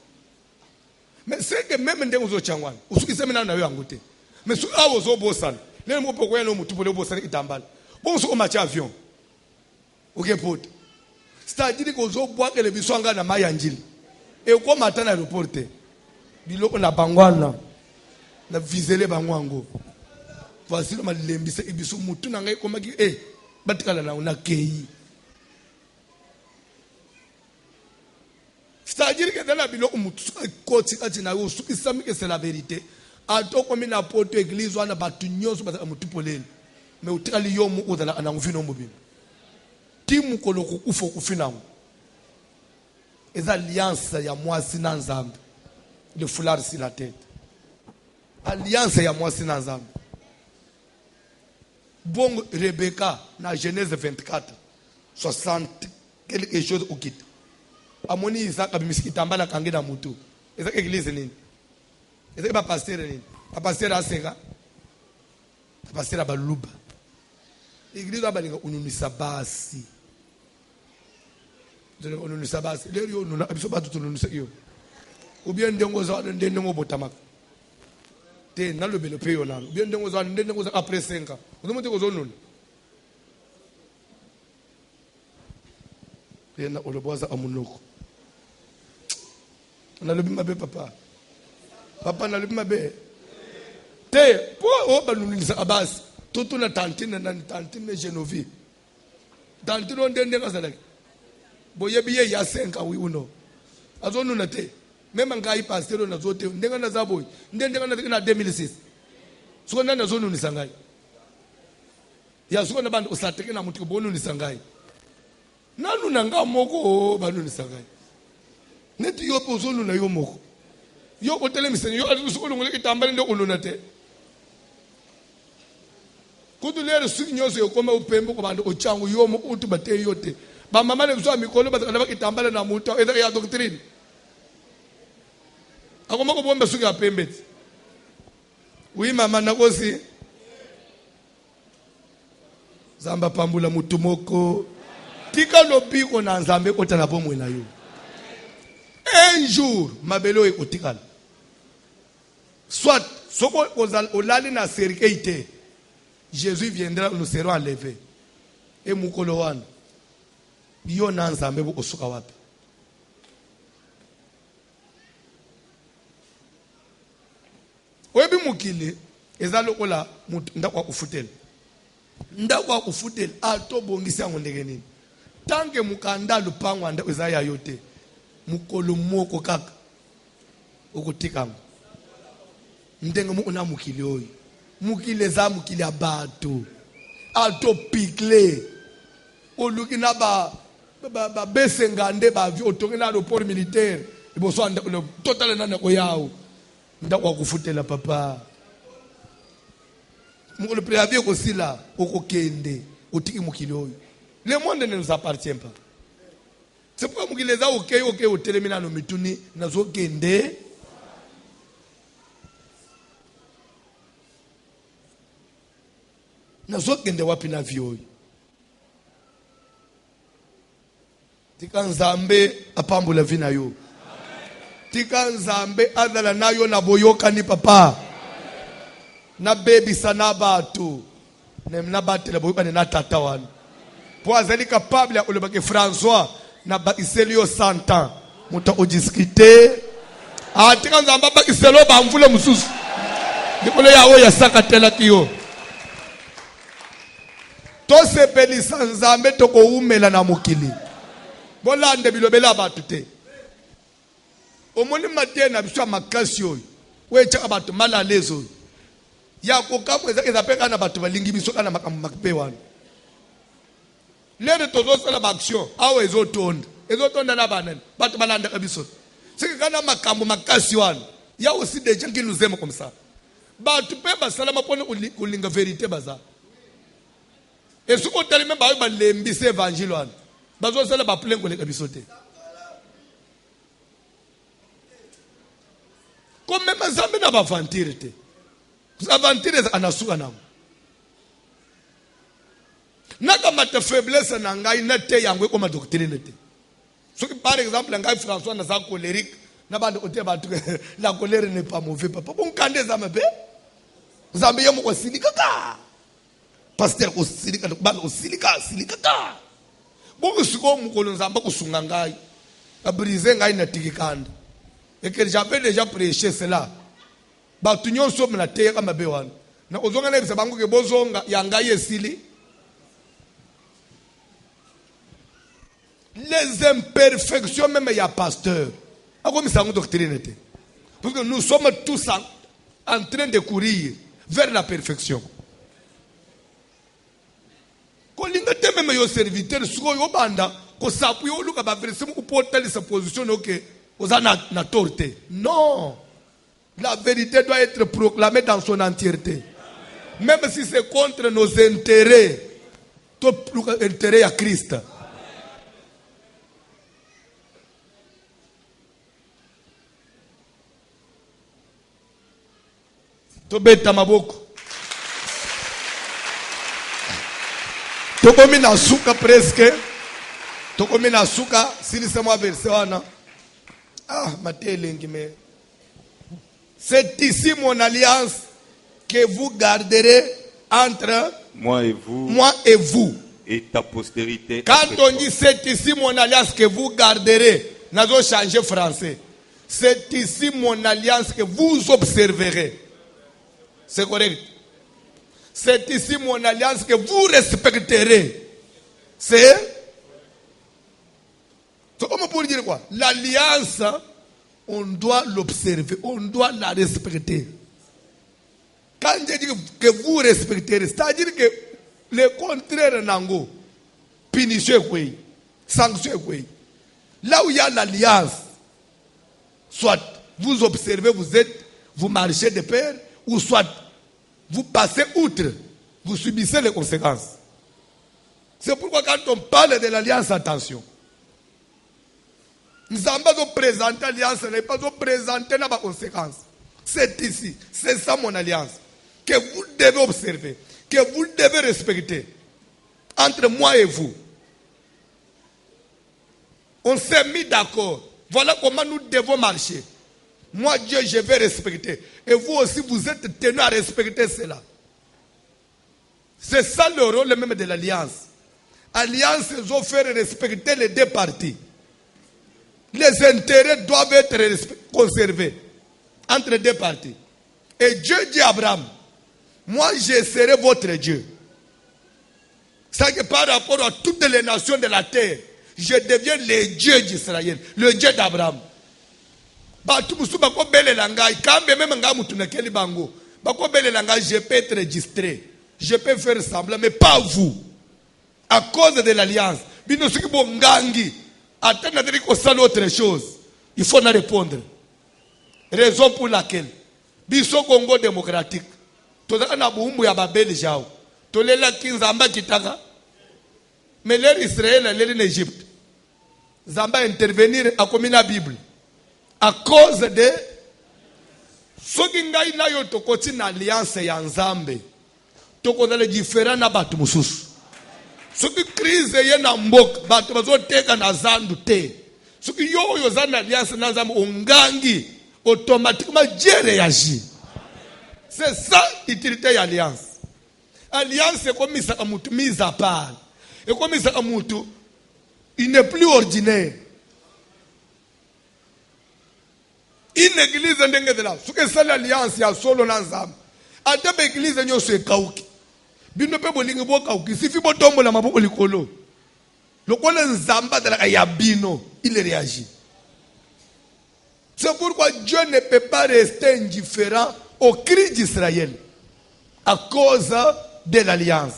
mais c'est que même ndenge ozochangwana usukise mina na yo yangote mais su awo zo bosana lele mo pokwa no mutu pole bosana itambala bon so match avion ok pote c'est-à-dire que ozobwaka le biswanga na mayanjili e ko matana reporter biloko na bangwana na visele bangwango voici le malembisa ibiso mutu na ngai komaki batikala na una kei c'est-à-dire que dans la biloko mutu koti kati na yo sukisami que c'est la vérité atoko mina poto église wana batu nyonso ba mutu polele mais utikali yo mu odala na ngvino mobile timu koloko kufo kufinango eza alliance ya mwasi na nzambe le foulard sur la tête alliance ya mwasi na nzambe bon Rebecca na Genèse 24 60 quelque chose okita amoni Isaac abimisiki tambala kange na mutu eza église nini eza ba pasteur nini ba pasteur aseka ba pasteur baluba église abalinga ununisa basi ununisa basi lero nuna abiso batu tununisa yo ou bien ndengo za ndengo botamaka te na lobelo pe yo nalo bien ndengo za après 5 ans ozomote ko zonuna yena oloboza amunoko na lobi mabe papa na lobi mabe te po o banunisa abasi toto na tantine Genovi tantine ndende ngazalaki boyebi ye ya 5 wi uno azonuna te même ngai pasteur na zote ndenga na zaboy ndenga na 2006 soko nana zonuna sangai ya soko na bantu osateke na mutu bonuna sangai nanu nanga moko banuna sangai neti yo pozonuna yo moko yo otele misenyo yo azuko longole kitambale ndo ununa te kudu lero signyoso yokoma upembo ko bantu ochangu yomo utu bate yote ba mama le mso mikolo bazana bakitambala na mutu eza ya doctrine akoma ko bomba suki apembeti wi mama nakosi zamba pambula mutu moko tika lobiko na nzambe otala bomwe na yo un jour mabelo ekotikala soit soko olali na serikeite Jésus viendra, nous serons enlevés. Et Mukolowan, yo na nzambe bo osuka wapi. Oyebi mukile ezalo kola ndakwa kufutel. Ndakwa kufutel ato bongisi yango ndenge nini. Tanke mukanda lupango anda ezaya yote. Mukolo moko kaka. ukutikanga ndenge mu una mukili oyo mukile za mukili abato alto pikle oluki na ba besengande ba vi otongi na aéroport militaire iboso anda le total na ko yawo ndakwa kufutela papa mu le préavis ko sila okokende otiki mukili oyo le monde ne nous appartient pas. C'est pourquoi mukile za ok otelemina no mituni nazo kende nazokende wapi na vyoyo tika nzambe apambula vina yo tika nzambe adala nayo na boyoka ni papa na baby sana batu na batela boyoka ni na tata wana po azali capable ya olobake François na bakiseli yo 100 ans muta odiscuter tika nzambe bakiselo bamvule mususu dikolo yawo ya sakatela kiyo to sepelisa nzambe toko umela na mokili bolande bilobela batu te omoni matena biswa makasi oyo wecha abantu malalezo ya kokamwe eza peka na batu balingi biso kana makambo makpe wana lere tozo sala ba action awo ezotonda na banani batu balanda biso sike kana makambo makasi wana ya aussi des gens qui nous aiment comme ça batu pe basalama pone kulinga vérité baza et ce qu'on tellement ba lembise évangile wana bazo sala ba plein koleka biso te comme même zambe na ba vantire te avantire anasuka namo naka mata faiblesse na ngai na te yango ko ma doctrine te so par exemple ngai François na sa colérique na bande ote ba la colère n'est pas mauvais papa bon kande zambe zambe yemo ko silika ka pasteur ko silika ba ko silika ka bon siko mukolo nzamba kusunga ngai a briser ngai na tikikanda et que j'avais déjà prêché cela ba tunyo so mna te ka mabe wana na ozonga na bisa bangu ke bozonga ya ngai esili les imperfections même il y a pasteur ako misango doctrine te parce que nous sommes tous en train de courir vers la perfection ko linga te même yo serviteur suko yo banda ko sapu yo luka ba verset mu porter sa position OK ozana na torte non la vérité doit être proclamée dans son entièreté même si c'est contre nos intérêts tout intérêt à Christ. Tobeta maboko tokomi na suka presque tokomi na suka silisema verset wana matelengi mais c'est ici mon alliance que vous garderez entre moi et vous et ta postérité. Quand on dit c'est ici mon alliance que vous garderez, nous allons changer français. C'est ici mon alliance que vous observerez. C'est correct. C'est ici mon alliance que vous respecterez. C'est comment pour dire quoi? L'alliance, on doit l'observer, on doit la respecter. Quand je dis que vous respecterez, c'est-à-dire que le contraire nango, punition quoi, sanction quoi. Là où il y a l'alliance, soit vous observez, vous marchez de pair, ou soit vous passez outre, vous subissez les conséquences. C'est pourquoi quand on parle de l'alliance, attention. Nous n'avons pas présenté l'alliance, nous n'avons pas présenté les conséquences. C'est ici, c'est ça mon alliance, que vous devez observer, que vous devez respecter, entre moi et vous. On s'est mis d'accord. Voilà comment nous devons marcher. Moi, Dieu, je vais respecter. Et vous aussi, vous êtes tenus à respecter cela. C'est ça le rôle même de l'alliance. Alliance, ils vont faire respecter les deux parties. Les intérêts doivent être conservés entre les deux parties. Et Dieu dit à Abraham, moi, je serai votre Dieu. C'est que par rapport à toutes les nations de la terre, je deviens le Dieu d'Israël, le Dieu d'Abraham. Batu musu bako belela ngai kambe même nga mutu na keli bango. Bako belela ngai, je peux être registré. Je peux faire semblant, mais pas vous. À cause de l'alliance. Bino suki bo ngangi. Attends na ko sala autre chose. Il faut na répondre. Raison pour laquelle biso Congo démocratique tozaka na buumbu ya babeli jao. Tolela kinzamba kitaka. Mais l'ère Israël, l'ère en Égypte. Zamba intervenir à comme la Bible. À cause de ce qui ngai na yo tokoti na alliance ya Nzambe. Tokoza le différent na batu mususu. Ce qui crise ye na mbok batu bazo teka na zandu te. Ce qui yo zana alliance na Nzambe ongangi automatiquement Dieu réagit. C'est ça l'utilité ya alliance. Alliance c'est comme ça mutu mise à part. Et comme ça mutu il n'est plus ordinaire. Une église ndenge de là. Ce que c'est l'alliance ya solo na Nzambe. Ata be église nyoso ekauki. Bino pe bolingi bo kauki. Sifi bo tombo la maboko likolo. Lokolo Nzamba de la ya bino, il réagit. C'est pourquoi Dieu ne peut pas rester indifférent au cri d'Israël à cause de l'alliance.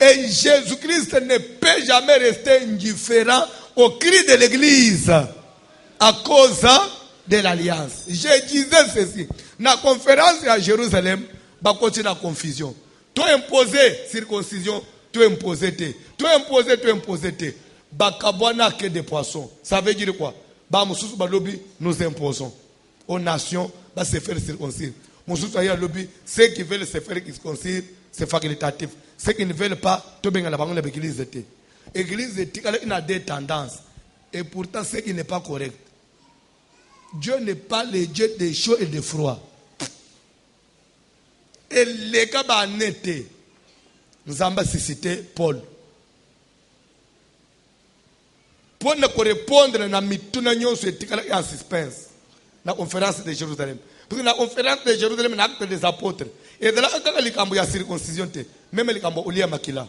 Et Jésus-Christ ne peut jamais rester indifférent au cri de l'église à cause de l'alliance. Je disais ceci. Dans la conférence à Jérusalem, il y a la confusion. Tu imposé circoncision, tu imposé te. Tu imposé te. Bakabwana que des poissons. Ça veut dire quoi? Nous imposons aux nations de se faire circoncire. Ceux qui veulent se faire circoncire, c'est facultatif. Ceux qui ne veulent pas, tu bien la banque l'église était. L'église était, elle a des tendances. Et pourtant, ce qui n'est pas correct. Dieu n'est pas le Dieu des chaud et des froid. Et les cas n'étaient. Nous avons cité Paul. Pour ne répondre à mituna nyonso etikala en suspense. La conférence de Jérusalem. Parce que la conférence de Jérusalem est l'acte des apôtres. Et de là, quand il y a circoncision, même il y a Olia Makila.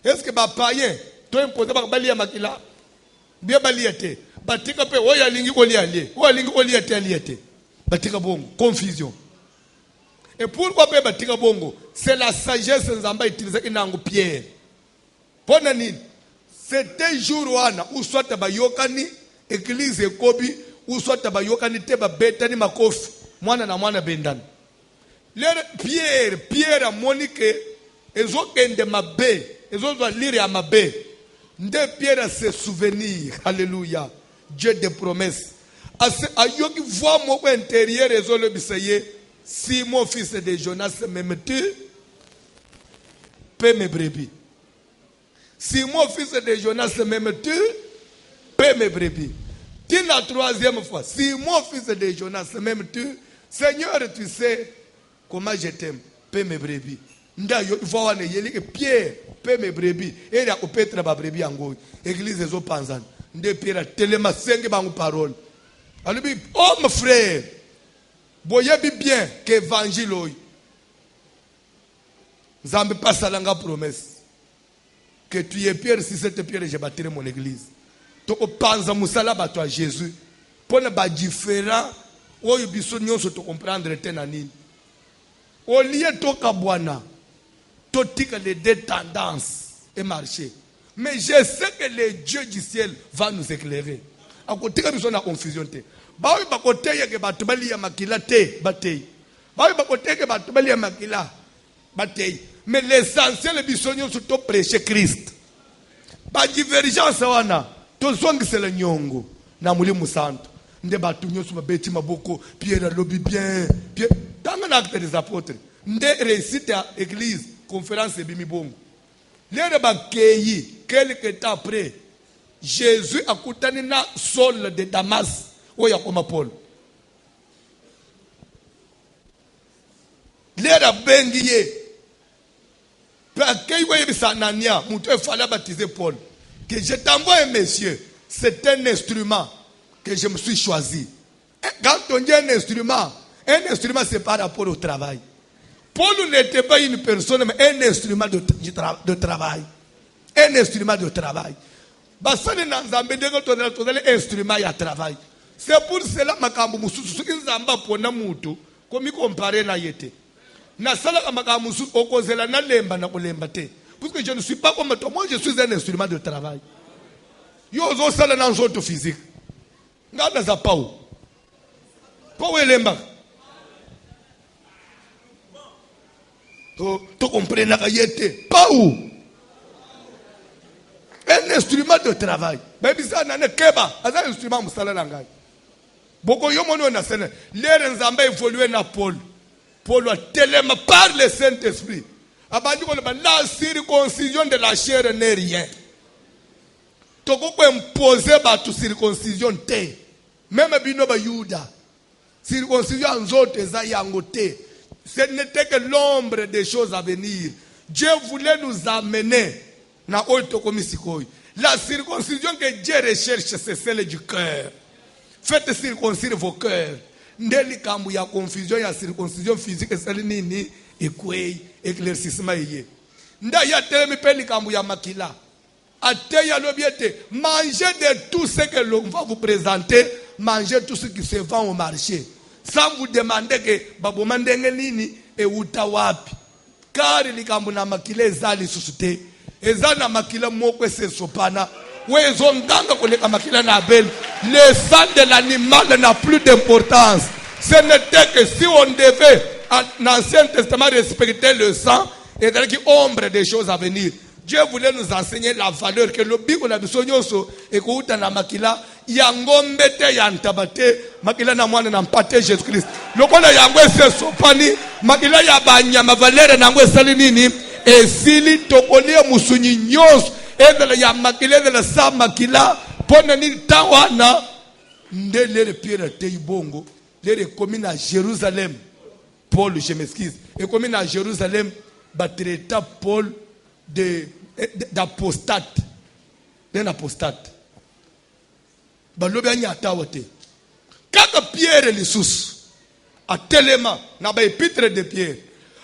Est-ce que les païens, tu as imposé par Balia Makila? Bien baliate. Batika pe, oya lingi oliale. Oya lingi oliate aliate. Batika bongo. Confusion. Et pourquoi pe batika bongo? C'est la sagesse Nzamba utilisée inango Pierre. Ponani. C'était jour où soit tabayokani, église ekobi, ou soit tabayokani teba betani makofi, mwana na mwana bendan. Pierre a monique, ezo kende mabe, ezo doit lire à mabe. Nde Pierre se souvenir, alléluia, Dieu des promesses. Ayoki voit mon intérieur, ezo le bisaye, si mon fils de Jonas m'aime tu, paie mes brebis. Si mon fils de Jonas m'aime tu, paie mes brebis. Dis la troisième fois, si mon fils de Jonas m'aime tu, Seigneur, tu sais comment je t'aime, paie mes brebis. Ndayo, il faut avoir Pierre, paie mes brebis. Et il y a au pétre ma brebis en go. Église des Opanzan. Nde Pierre, tellement 5 paroles. Alors, oh mon frère, voyez bien qu'évangile, Zambi pas salanga promesse. Que tu es Pierre, si c'était Pierre, je bâtirai mon église. Tu penses à toi, Jésus. Pour ne pas différent, où il y a se comprendre tenanine. Au lieu de Kabwana, tu as les deux tendances et marcher. Mais je sais que le Dieu du ciel va nous éclairer. À côté de la confusion. Bah oui, bah côté que batubali ya makila te batei. Bah oui, bah côté que batubali ya makila batei. Mais l'essentiel est bisogno surtout prêcher Christ. Ba divergence wana to zongi c'est le nyongo na mulimu santo. Nde batu nyoso babeti maboko Pierre lobi bien. Pierre dans l'acte des apôtres. Nde récite à église conférence et bimi bongo. Lere ba keyi quelque temps après Jésus a kutani na Saul de Damas oya koma Paul. Lere bengiye il fallait baptiser Paul. Que je t'envoie un monsieur. C'est un instrument que je me suis choisi. Quand on dit un instrument c'est par rapport au travail. Paul n'était pas une personne, mais un instrument de travail. Un instrument de travail. Un instrument de travail. C'est pour cela makambo mususu soki nzamba pona mutu komi comparer na yete. Na sala makambo mususu okozela na lemba na kolemba te. Parce que je ne suis pas comme toi, moi je suis un instrument de travail. Yo zo sala na nzoto physique. Ngada za pau. Pau elemba. To comprendre na yete. Pau. Un instrument de travail. Baby ça na ne keba, aza instrument musala na ngai. Boko yo mono na sene. L'air nzamba évoluer na Paul. Paul a tellement par le Saint-Esprit. Abandi ko la circoncision de la chair n'est rien. Toko ko imposer ba tu circoncision te. Même bino ba Yuda. Circoncision nzote za yango te. Ce n'était que l'ombre des choses à venir. Dieu voulait nous amener na oto komisikoy. La circoncision que Dieu recherche, c'est celle du cœur. Faites circoncire vos cœurs. Ndeli kambu ya confusion ya circoncision physique celle nini ekwei éclaircissement yé. Nda ya telemi peli kambu ya makila. Ateya lobiete, mangez de tout ce que l'on va vous présenter, mangez tout ce qui se vend au marché. Sans vous demander que babomandenge nini e utawapi. Car li kambu na makila ezali susute. Ezana makila moko se sopana. Le sang de l'animal n'a plus d'importance. Ce n'était que si on devait, dans l'Ancien Testament, respecter le sang, et dans l'ombre des choses à venir. Dieu voulait nous enseigner la valeur que le bigo na bisonyoso et que uta na makila yangombete yantabate makila na mwana na mpate Jésus Christ. Lokola yango se sopani makila ya banyama valeur na ngwe sali nini esili tokolie musunyi nyos edela ya makila de la sa makila pona ni tawana ndele le pierre te ibongo les communes à Jérusalem. Paul, je m'excuse, et communes à Jérusalem batreta Paul d'apostate, d'un apostate. Balobi anyatawote. Quand Pierre les sous à tellement na ba épître de Pierre.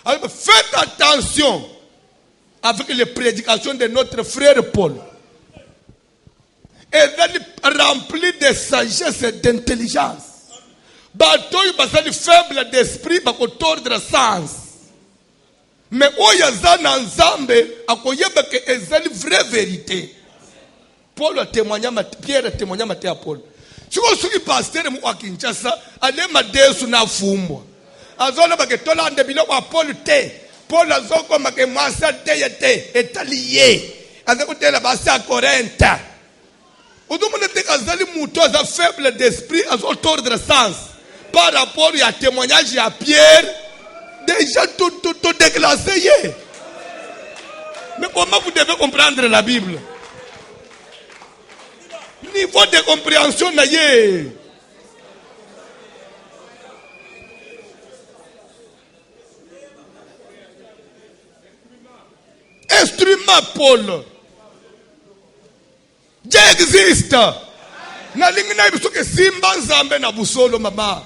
Alors faites attention avec les prédications de notre frère Paul. Et rempli de sagesse et d'intelligence. Batoy basali faible d'esprit bako tordre sens. Mais oyaza na nzambe akoyeba ke ezali vraie vérité. Paul a témoigné, Pierre a témoigné à Paul. Si vous avez un pasteur à Kinshasa, allez m'aider na fumbwa. Azona bake tola ande biloko a Paul te. Paul azoko make masa te yete etalié. Azakutela basa Corinthe. Odomone te kazali muto za faible d'esprit azo tordre sens. Par rapport à témoignage à Pierre, déjà tout déclassé. Mais comment vous devez comprendre la Bible? Niveau de compréhension naïe. Instrument Paul. Dieu existe. Na lingina bisoke simba nzambe na busolo mama.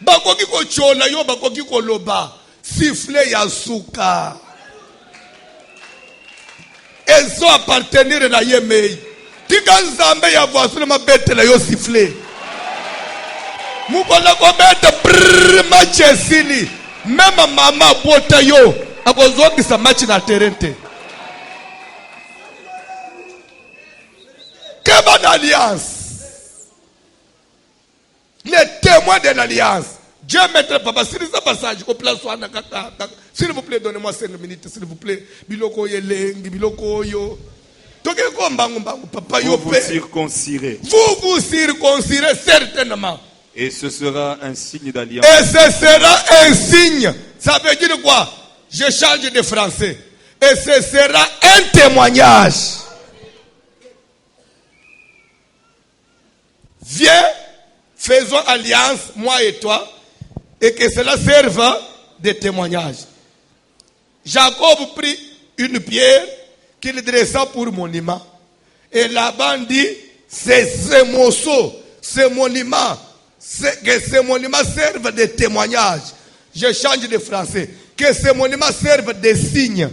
Bakoki ko chola yo bakoki ko loba. Sifflet ya suka. Ezo appartenir na yemei. Tika nzambe ya voisine mabete la yo sifflet. Mukola ko bete brrr machesili. Même mama bota yo. Akozoki sa match na terente. Quelle alliance. Les témoins de l'alliance. Dieu mettra papa, s'il y a un passage, s'il vous plaît, donnez-moi 5 minutes, s'il vous plaît. Biloko yelengi, biloko yo. Vous vous circoncirez. Vous vous circoncirez certainement. Et ce sera un signe d'alliance. Et ce sera un signe. Ça veut dire quoi? Je change de français. Et ce sera un témoignage. Viens. Faisons alliance, moi et toi, et que cela serve de témoignage. Jacob prit une pierre qu'il dressa pour monument. Et Laban dit, c'est ce morceau, ce monument, que ce monument serve de témoignage. Je change de français. Que ce monument serve de signe.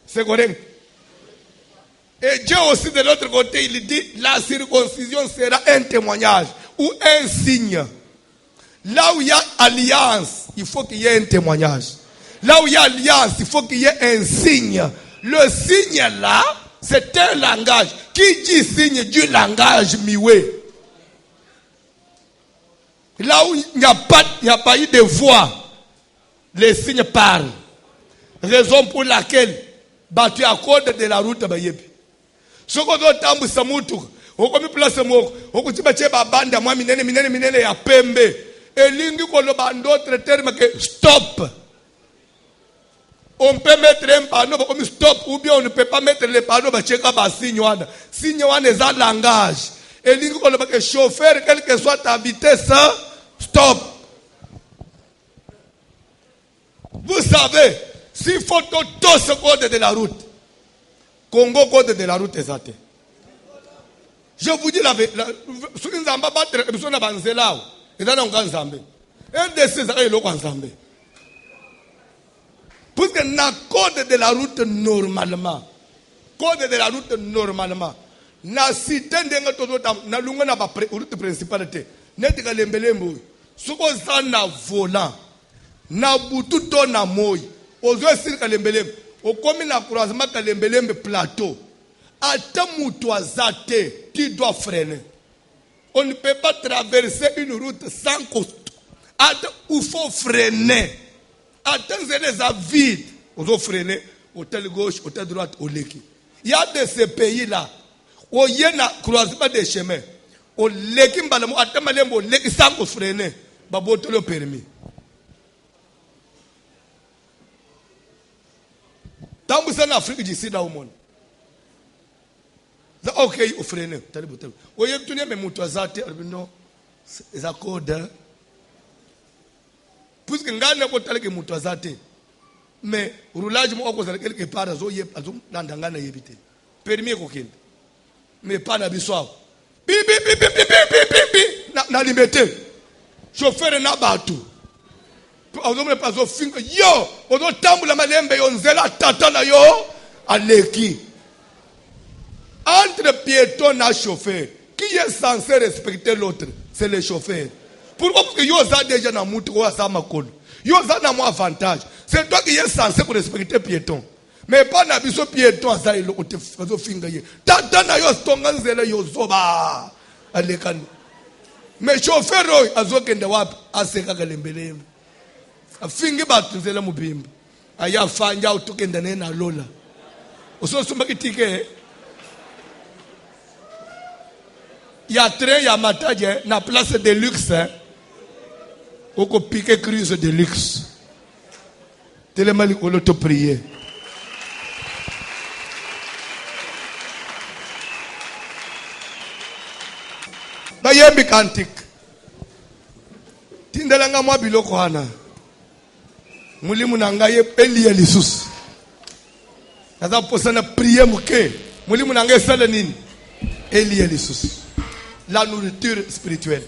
C'est correct. Et Dieu aussi de l'autre côté, il dit, la circoncision sera un témoignage ou un signe. Là où il y a alliance, il faut qu'il y ait un témoignage. Là où il y a alliance, il faut qu'il y ait un signe. Le signe là, c'est un langage. Qui dit signe du langage miwé? Là où il n'y a pas eu de voix, les signes parlent. Raison pour laquelle, tu accordes de la route. Ce qu'on doit tambu samutu, on comme place moko, on kutiba cheba banda moi minene ya pembe. Et lingi ko loba d'autres termes que stop. On peut mettre un panneau comme stop ou bien on ne peut pas mettre le panneau ba cheka ba signe wana. Signe wana est un langage. Et lingi ko loba que chauffeur quelle que soit ta vitesse, stop. Vous savez, s'il faut tout ce code de la route, Congo code de la route est ça. Je vous dis la vérité. Ce qui nous a battu, c'est que nous avons fait là. Et nous avons fait Zambé. Un de ces arrêts, nous avons Zambé. Parce que dans le code de la route normalement, code de la route normalement, na cité ndenga toto na lunga na ba route principalité. Netika lembelembo. Soko za na volant. Na butu to na moyi. Ozo sirka lembelembo. Okomi na croisement kalembelembe plateau. Ata mutu azate, tu dois freiner. On ne peut pas traverser une route sans coût. Il faut freiner. Attends, les avides. On doit freiner. Hôtel gauche, hôtel droite, au leki. Il y a de ces pays-là où il y a un croisement des chemins. Au leki, au leki sans freiner. Baboto le permis. Dans en Afrique du Sud, au monde. Ok, il faut freiner. Oui, il y a des moutouazate, non, c'est un code. Puisque nous avons des moutouazate, mais le roulage, quelque part, permis de mais pas d'abissoir. Pipi, na limité. Chauffeur n'a pas tout. Yo, on doit tambour la malembe, on zela tata yo, aleki. Entre piéton et chauffeur, qui est censé respecter l'autre? C'est le chauffeur. Pourquoi? Parce que yo za déjà na moutou wa sa makolo. Yo za na mo avantage. C'est toi qui es censé pour respecter piéton. Mais pas na biso piéton za ilo ote fazo finga ye. Tata na yo stonga nzela yo zoba. Alekani. Mais chauffeur roy azokende wapi aseka kalembeleme. Afingi batu nzela mubimba. Aya fanja utokenda na lola. Ososumba kitike. Il y a train, il y a mataje, na place de luxe, on peut piquer cruise de luxe. Tellement on peut prier. Bayembi kantik. Tindelanga mwa biloko hana. Mulimu nangaye Eli Elisus. Naza posana prier muke. Mulimu nangaye sala nini? Eli Elisus. La nourriture spirituelle.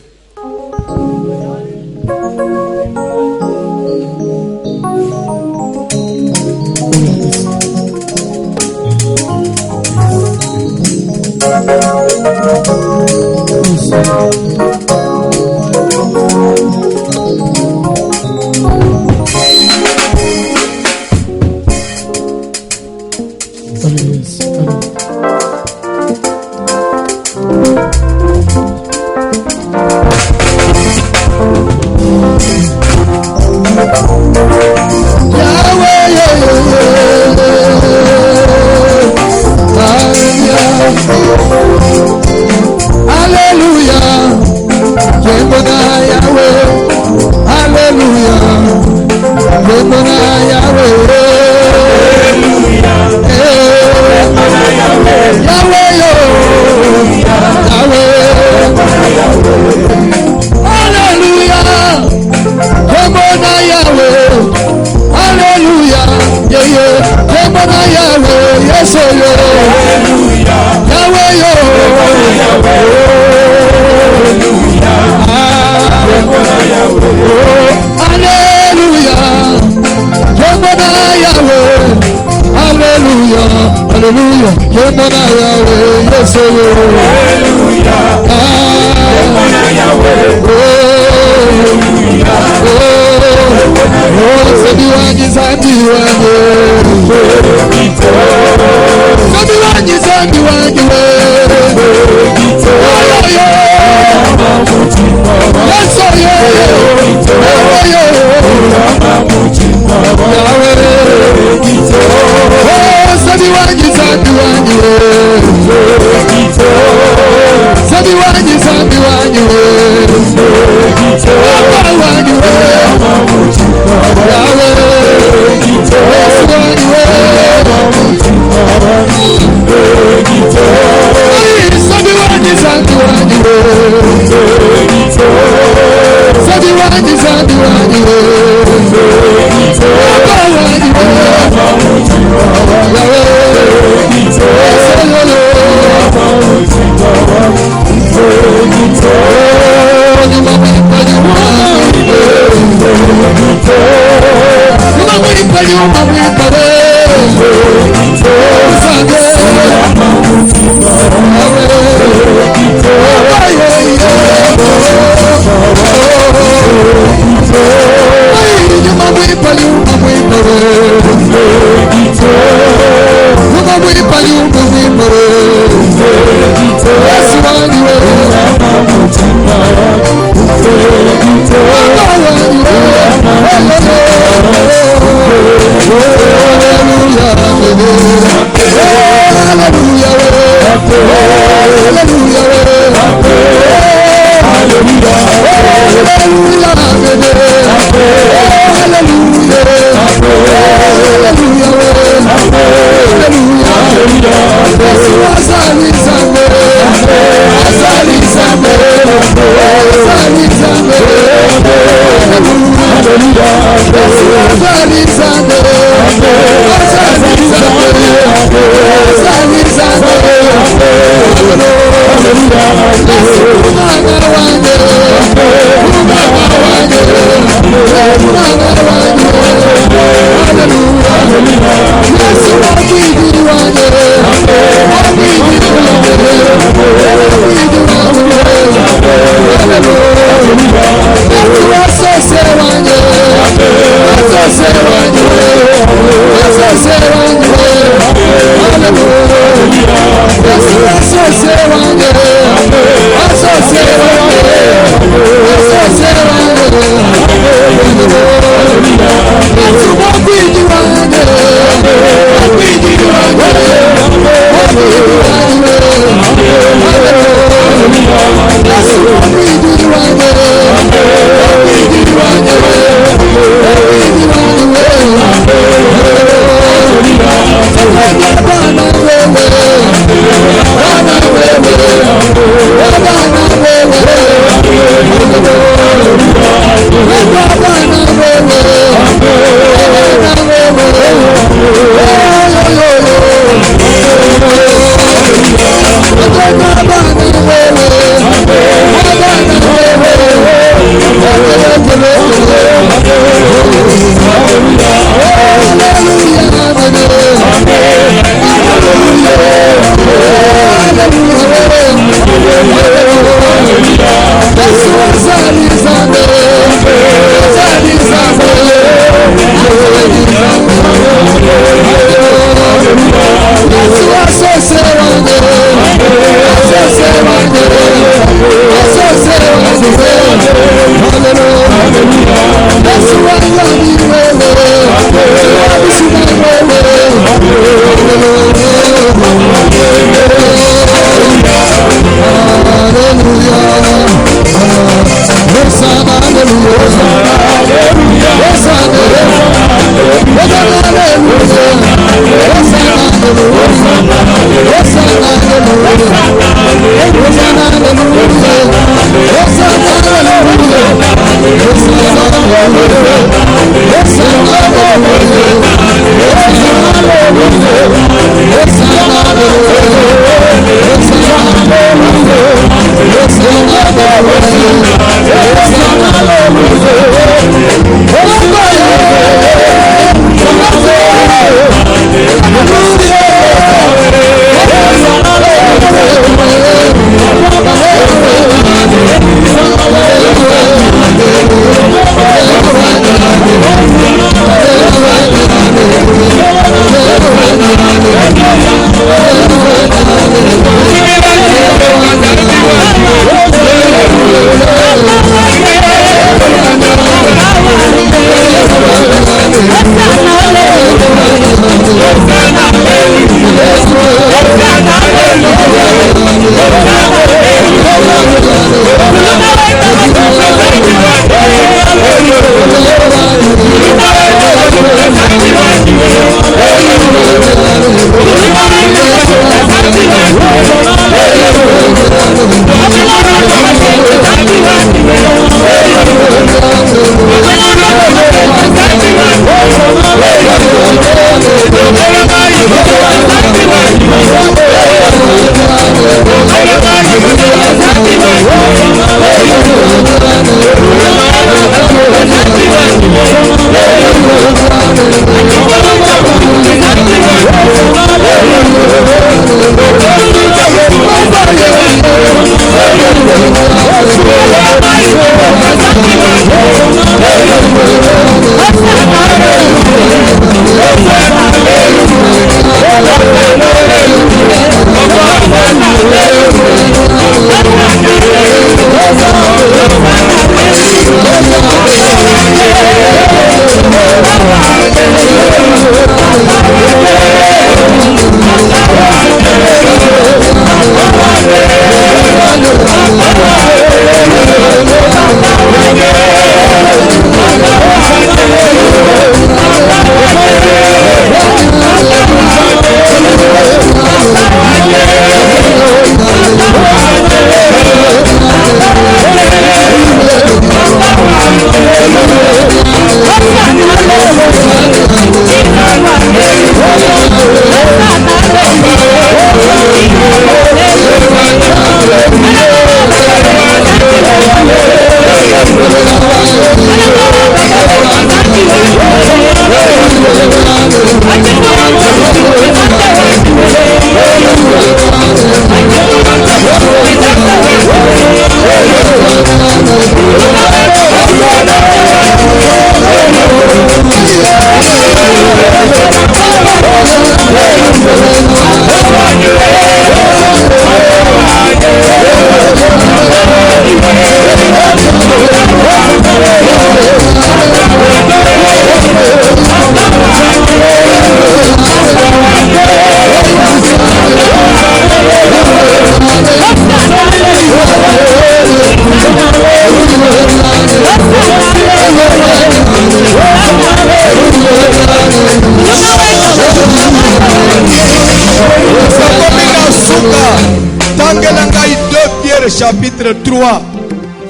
Tangelangai 2 Pierre chapitre 3.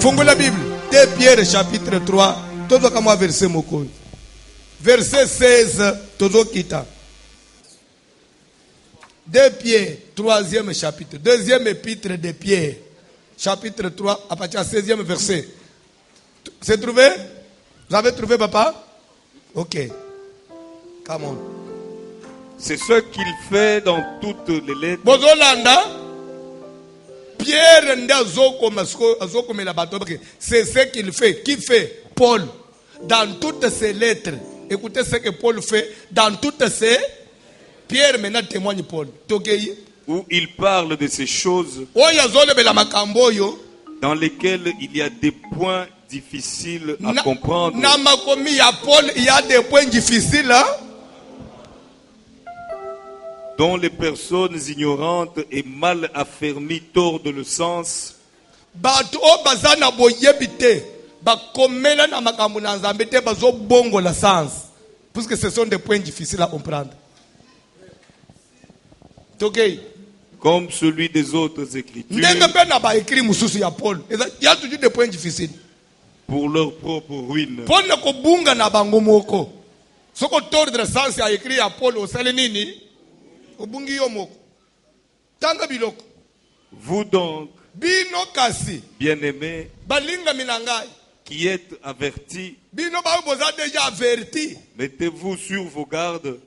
Fungo la Bible. 2 Pierre chapitre 3. Todo kama verset moko. Verset 16. Todo kita. 2 Pierre, 3e chapitre. 2e épître de Pierre. Chapitre 3, à partir du 16e verset. C'est trouvé? Vous avez trouvé, papa? Ok. Come on. C'est ce qu'il fait dans toutes les lettres. Bozolanda. Pierre c'est ce qu'il fait. Qui fait? Paul. Dans toutes ses lettres. Écoutez ce que Paul fait. Dans toutes ses... Pierre maintenant témoigne Paul. Où il parle de ces choses dans lesquelles il y a des points difficiles à comprendre. Il y a des points difficiles. Dont les personnes ignorantes et mal affermies tordent le sens. Puisque ce sont des points difficiles à comprendre. Comme celui des autres écritures. Il y a toujours des points difficiles. Pour leur propre ruine. Vous donc, bien-aimés, qui êtes avertis, mettez-vous sur vos gardes,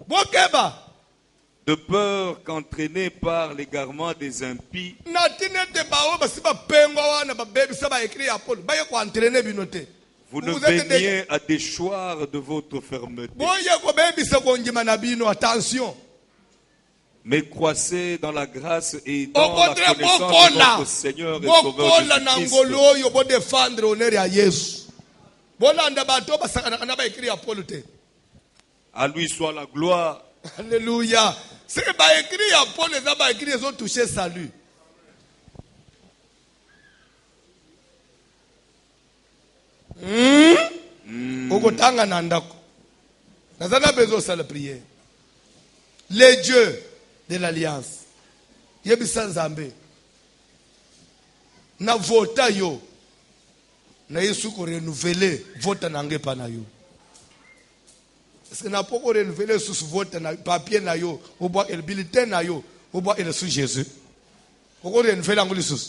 de peur qu'entraînés par l'égarement des impies, vous ne veniez à déchoir de votre fermeté. Attention. Mais croissez dans la grâce et dans la connaissance de notre Seigneur et Sauveur Jésus-Christ. À lui soit la gloire. Alléluia. C'est que écrit à Paul, ils ont touché salut. Les dieux de l'alliance. Yebisa Nzambe. Na vota yo. Na Yesu ko renouveler vote nange pa na yo. Parce que n'a pas renouveler sous vote na papier na yo, au bois le bulletin na yo, au bois le sous Jésus. Pourquoi renouveler ngoli sous?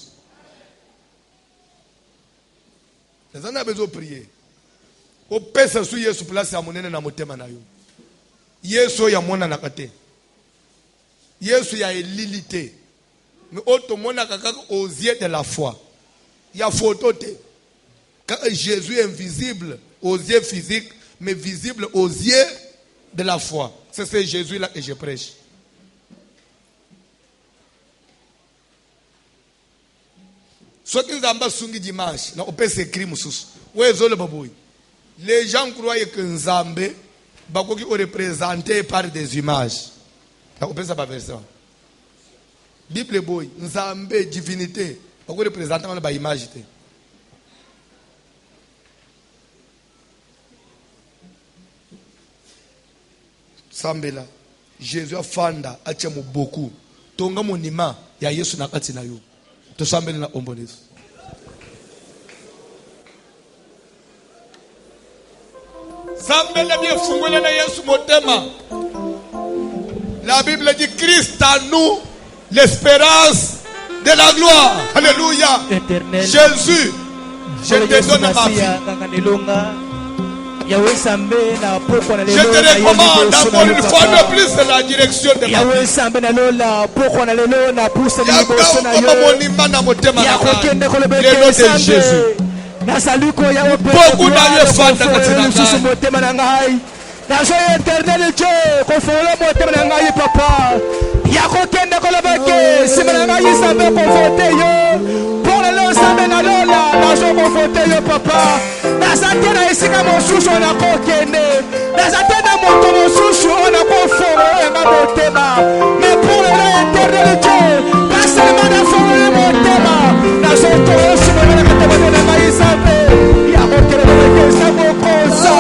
Les gens ont besoin de prier. Au pesa sous Yesu place ya monene na motema na yo. Yesu ya mona na kate. Yesu ya elilité. Mais autre mona kaka aux yeux de la foi. Il y a photo te. Quand Jésus est invisible aux yeux physiques, mais visible aux yeux de la foi. C'est ce Jésus-là que je prêche. Ceux qui ont sungi dimanche, on peut s'écrire musus. Les gens croyaient que Nzambe bakoki est représenté par des images. On peut ça pas faire ça. Bible boy, Nzambe divinité, bakoki représenté par des images. Sambela, Jésus a fanda achemu beaucoup. Tonga monima ya Yesu na kati na yo. To sambela na ombonezo. Sambela bien fungwele na Yesu motema. La Bible dit Christ en nous, l'espérance de la gloire. Alléluia. Éternel. Jésus, je te donne ma vie. Je te recommande encore une fois de plus la direction de ma vie. Beaucoup d'ailleurs font éternel Dieu, confondez mon témoignage, papa. Yakokende kolobeke, simenangayi sambe konfote yo. Pour le long sambe na lola, nazo konfote yo papa. Nazate na esika mosusu na kokende. Nazate na moto mosusu na konforo nga motema. Mais pour le long éternel Dieu, pas seulement na foro motema. Nazo koyo simenana katema na ngayi sambe. Yakokende kolobeke sambo kosa.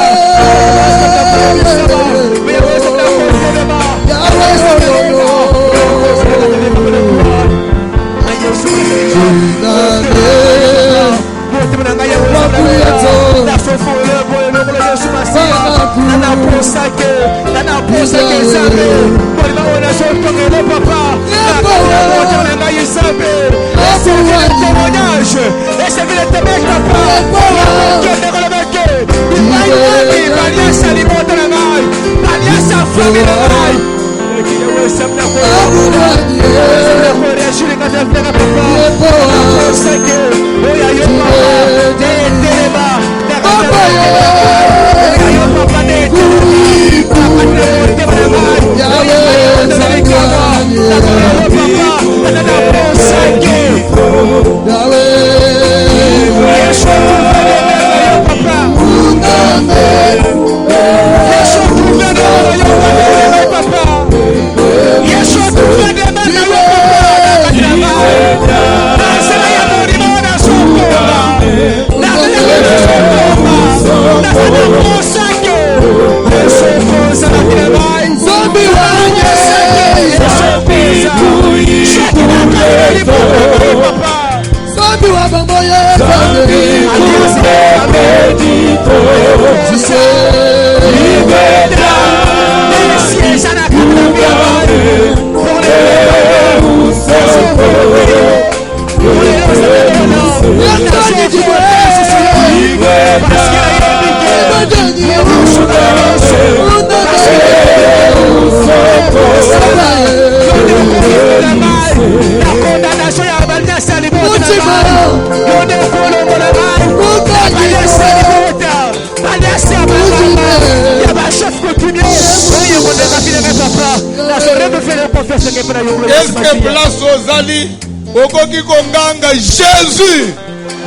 Est-ce que place aux Ali, Okoki Konganga, Jésus.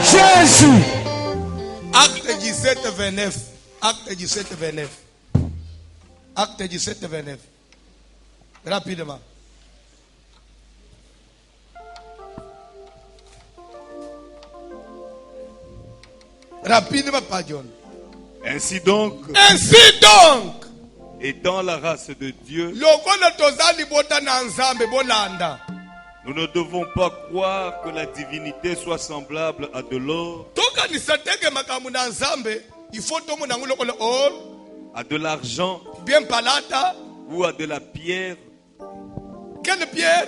Jésus. Acte 17, 29. Acte 17, 29. Acte 17, 29. Rapidement. Rapidement, pardon. Ainsi donc, étant la race de Dieu, nous ne devons pas croire que la divinité soit semblable à de l'or, à de l'argent ou à de la pierre. Quelle pierre?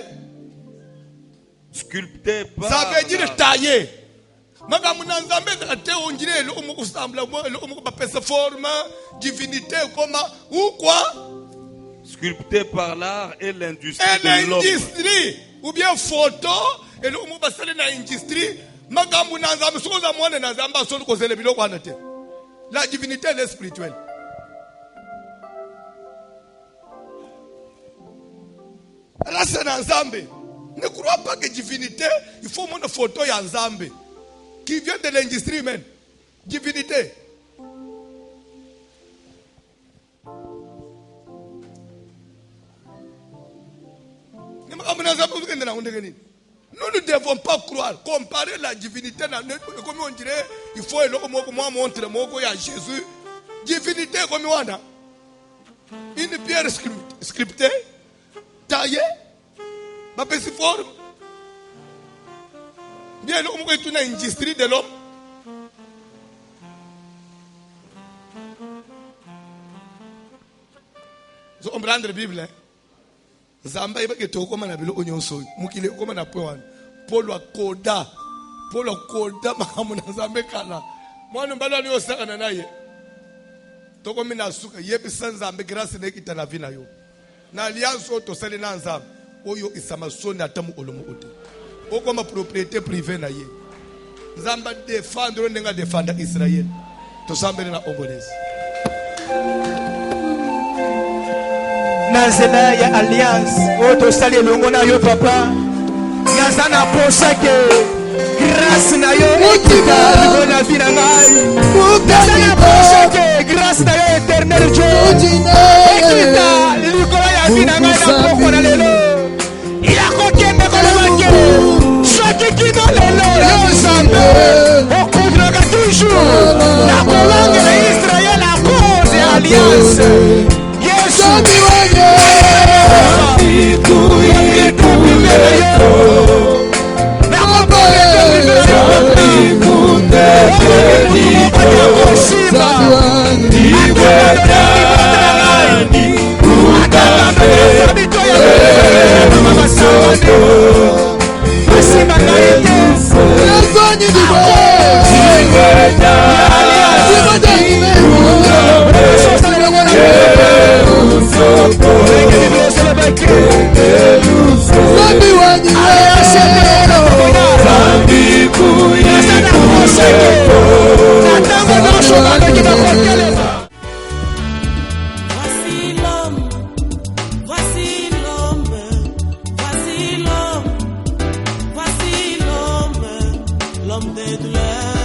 Sculptée par ça veut dire taillé. Divinité ou quoi? Sculpté par l'art et l'industrie de l'homme. Industrie ou bien photo et le industrie. La divinité elle est spirituelle. Là c'est Nzambe. Ne crois pas que divinité, il faut une photo ya Nzambe qui vient de l'industrie même. Divinité. Nous ne devons pas croire, comparer la divinité, comme on dirait, il faut montrer à Jésus. Divinité comme on a une pierre sculptée, taillée, ma petite forme. Bien, on est une industrie de l'homme. Vous comprenez la Bible, hein? Zamba iba ke toko mana bilo onyonso mukile koma na pwan polo akoda makamuna Zambe kana mwana mbalo ni osaka na naye toko mina suka yebi sanzambe grâce ne kitana vina yo na alliance to sale na Nzambe oyo isamasoni atamu olomo ote okoma propriété privée na ye Nzamba défendre ndenga défendre Israël to sambele na ongolezi Nazela ya alliance oto sali longo na yo papa nazana posa ke grâce na yo ekita na vie na ngai nazana posa ke grâce na yo éternel Dieu ekita likolo ya vie na ngai na poko na lelo ya kokende kolobake soki kino lelo yo Nzambe okondraka toujours na kolonge na Israël à cause ya alliance homme de douleur.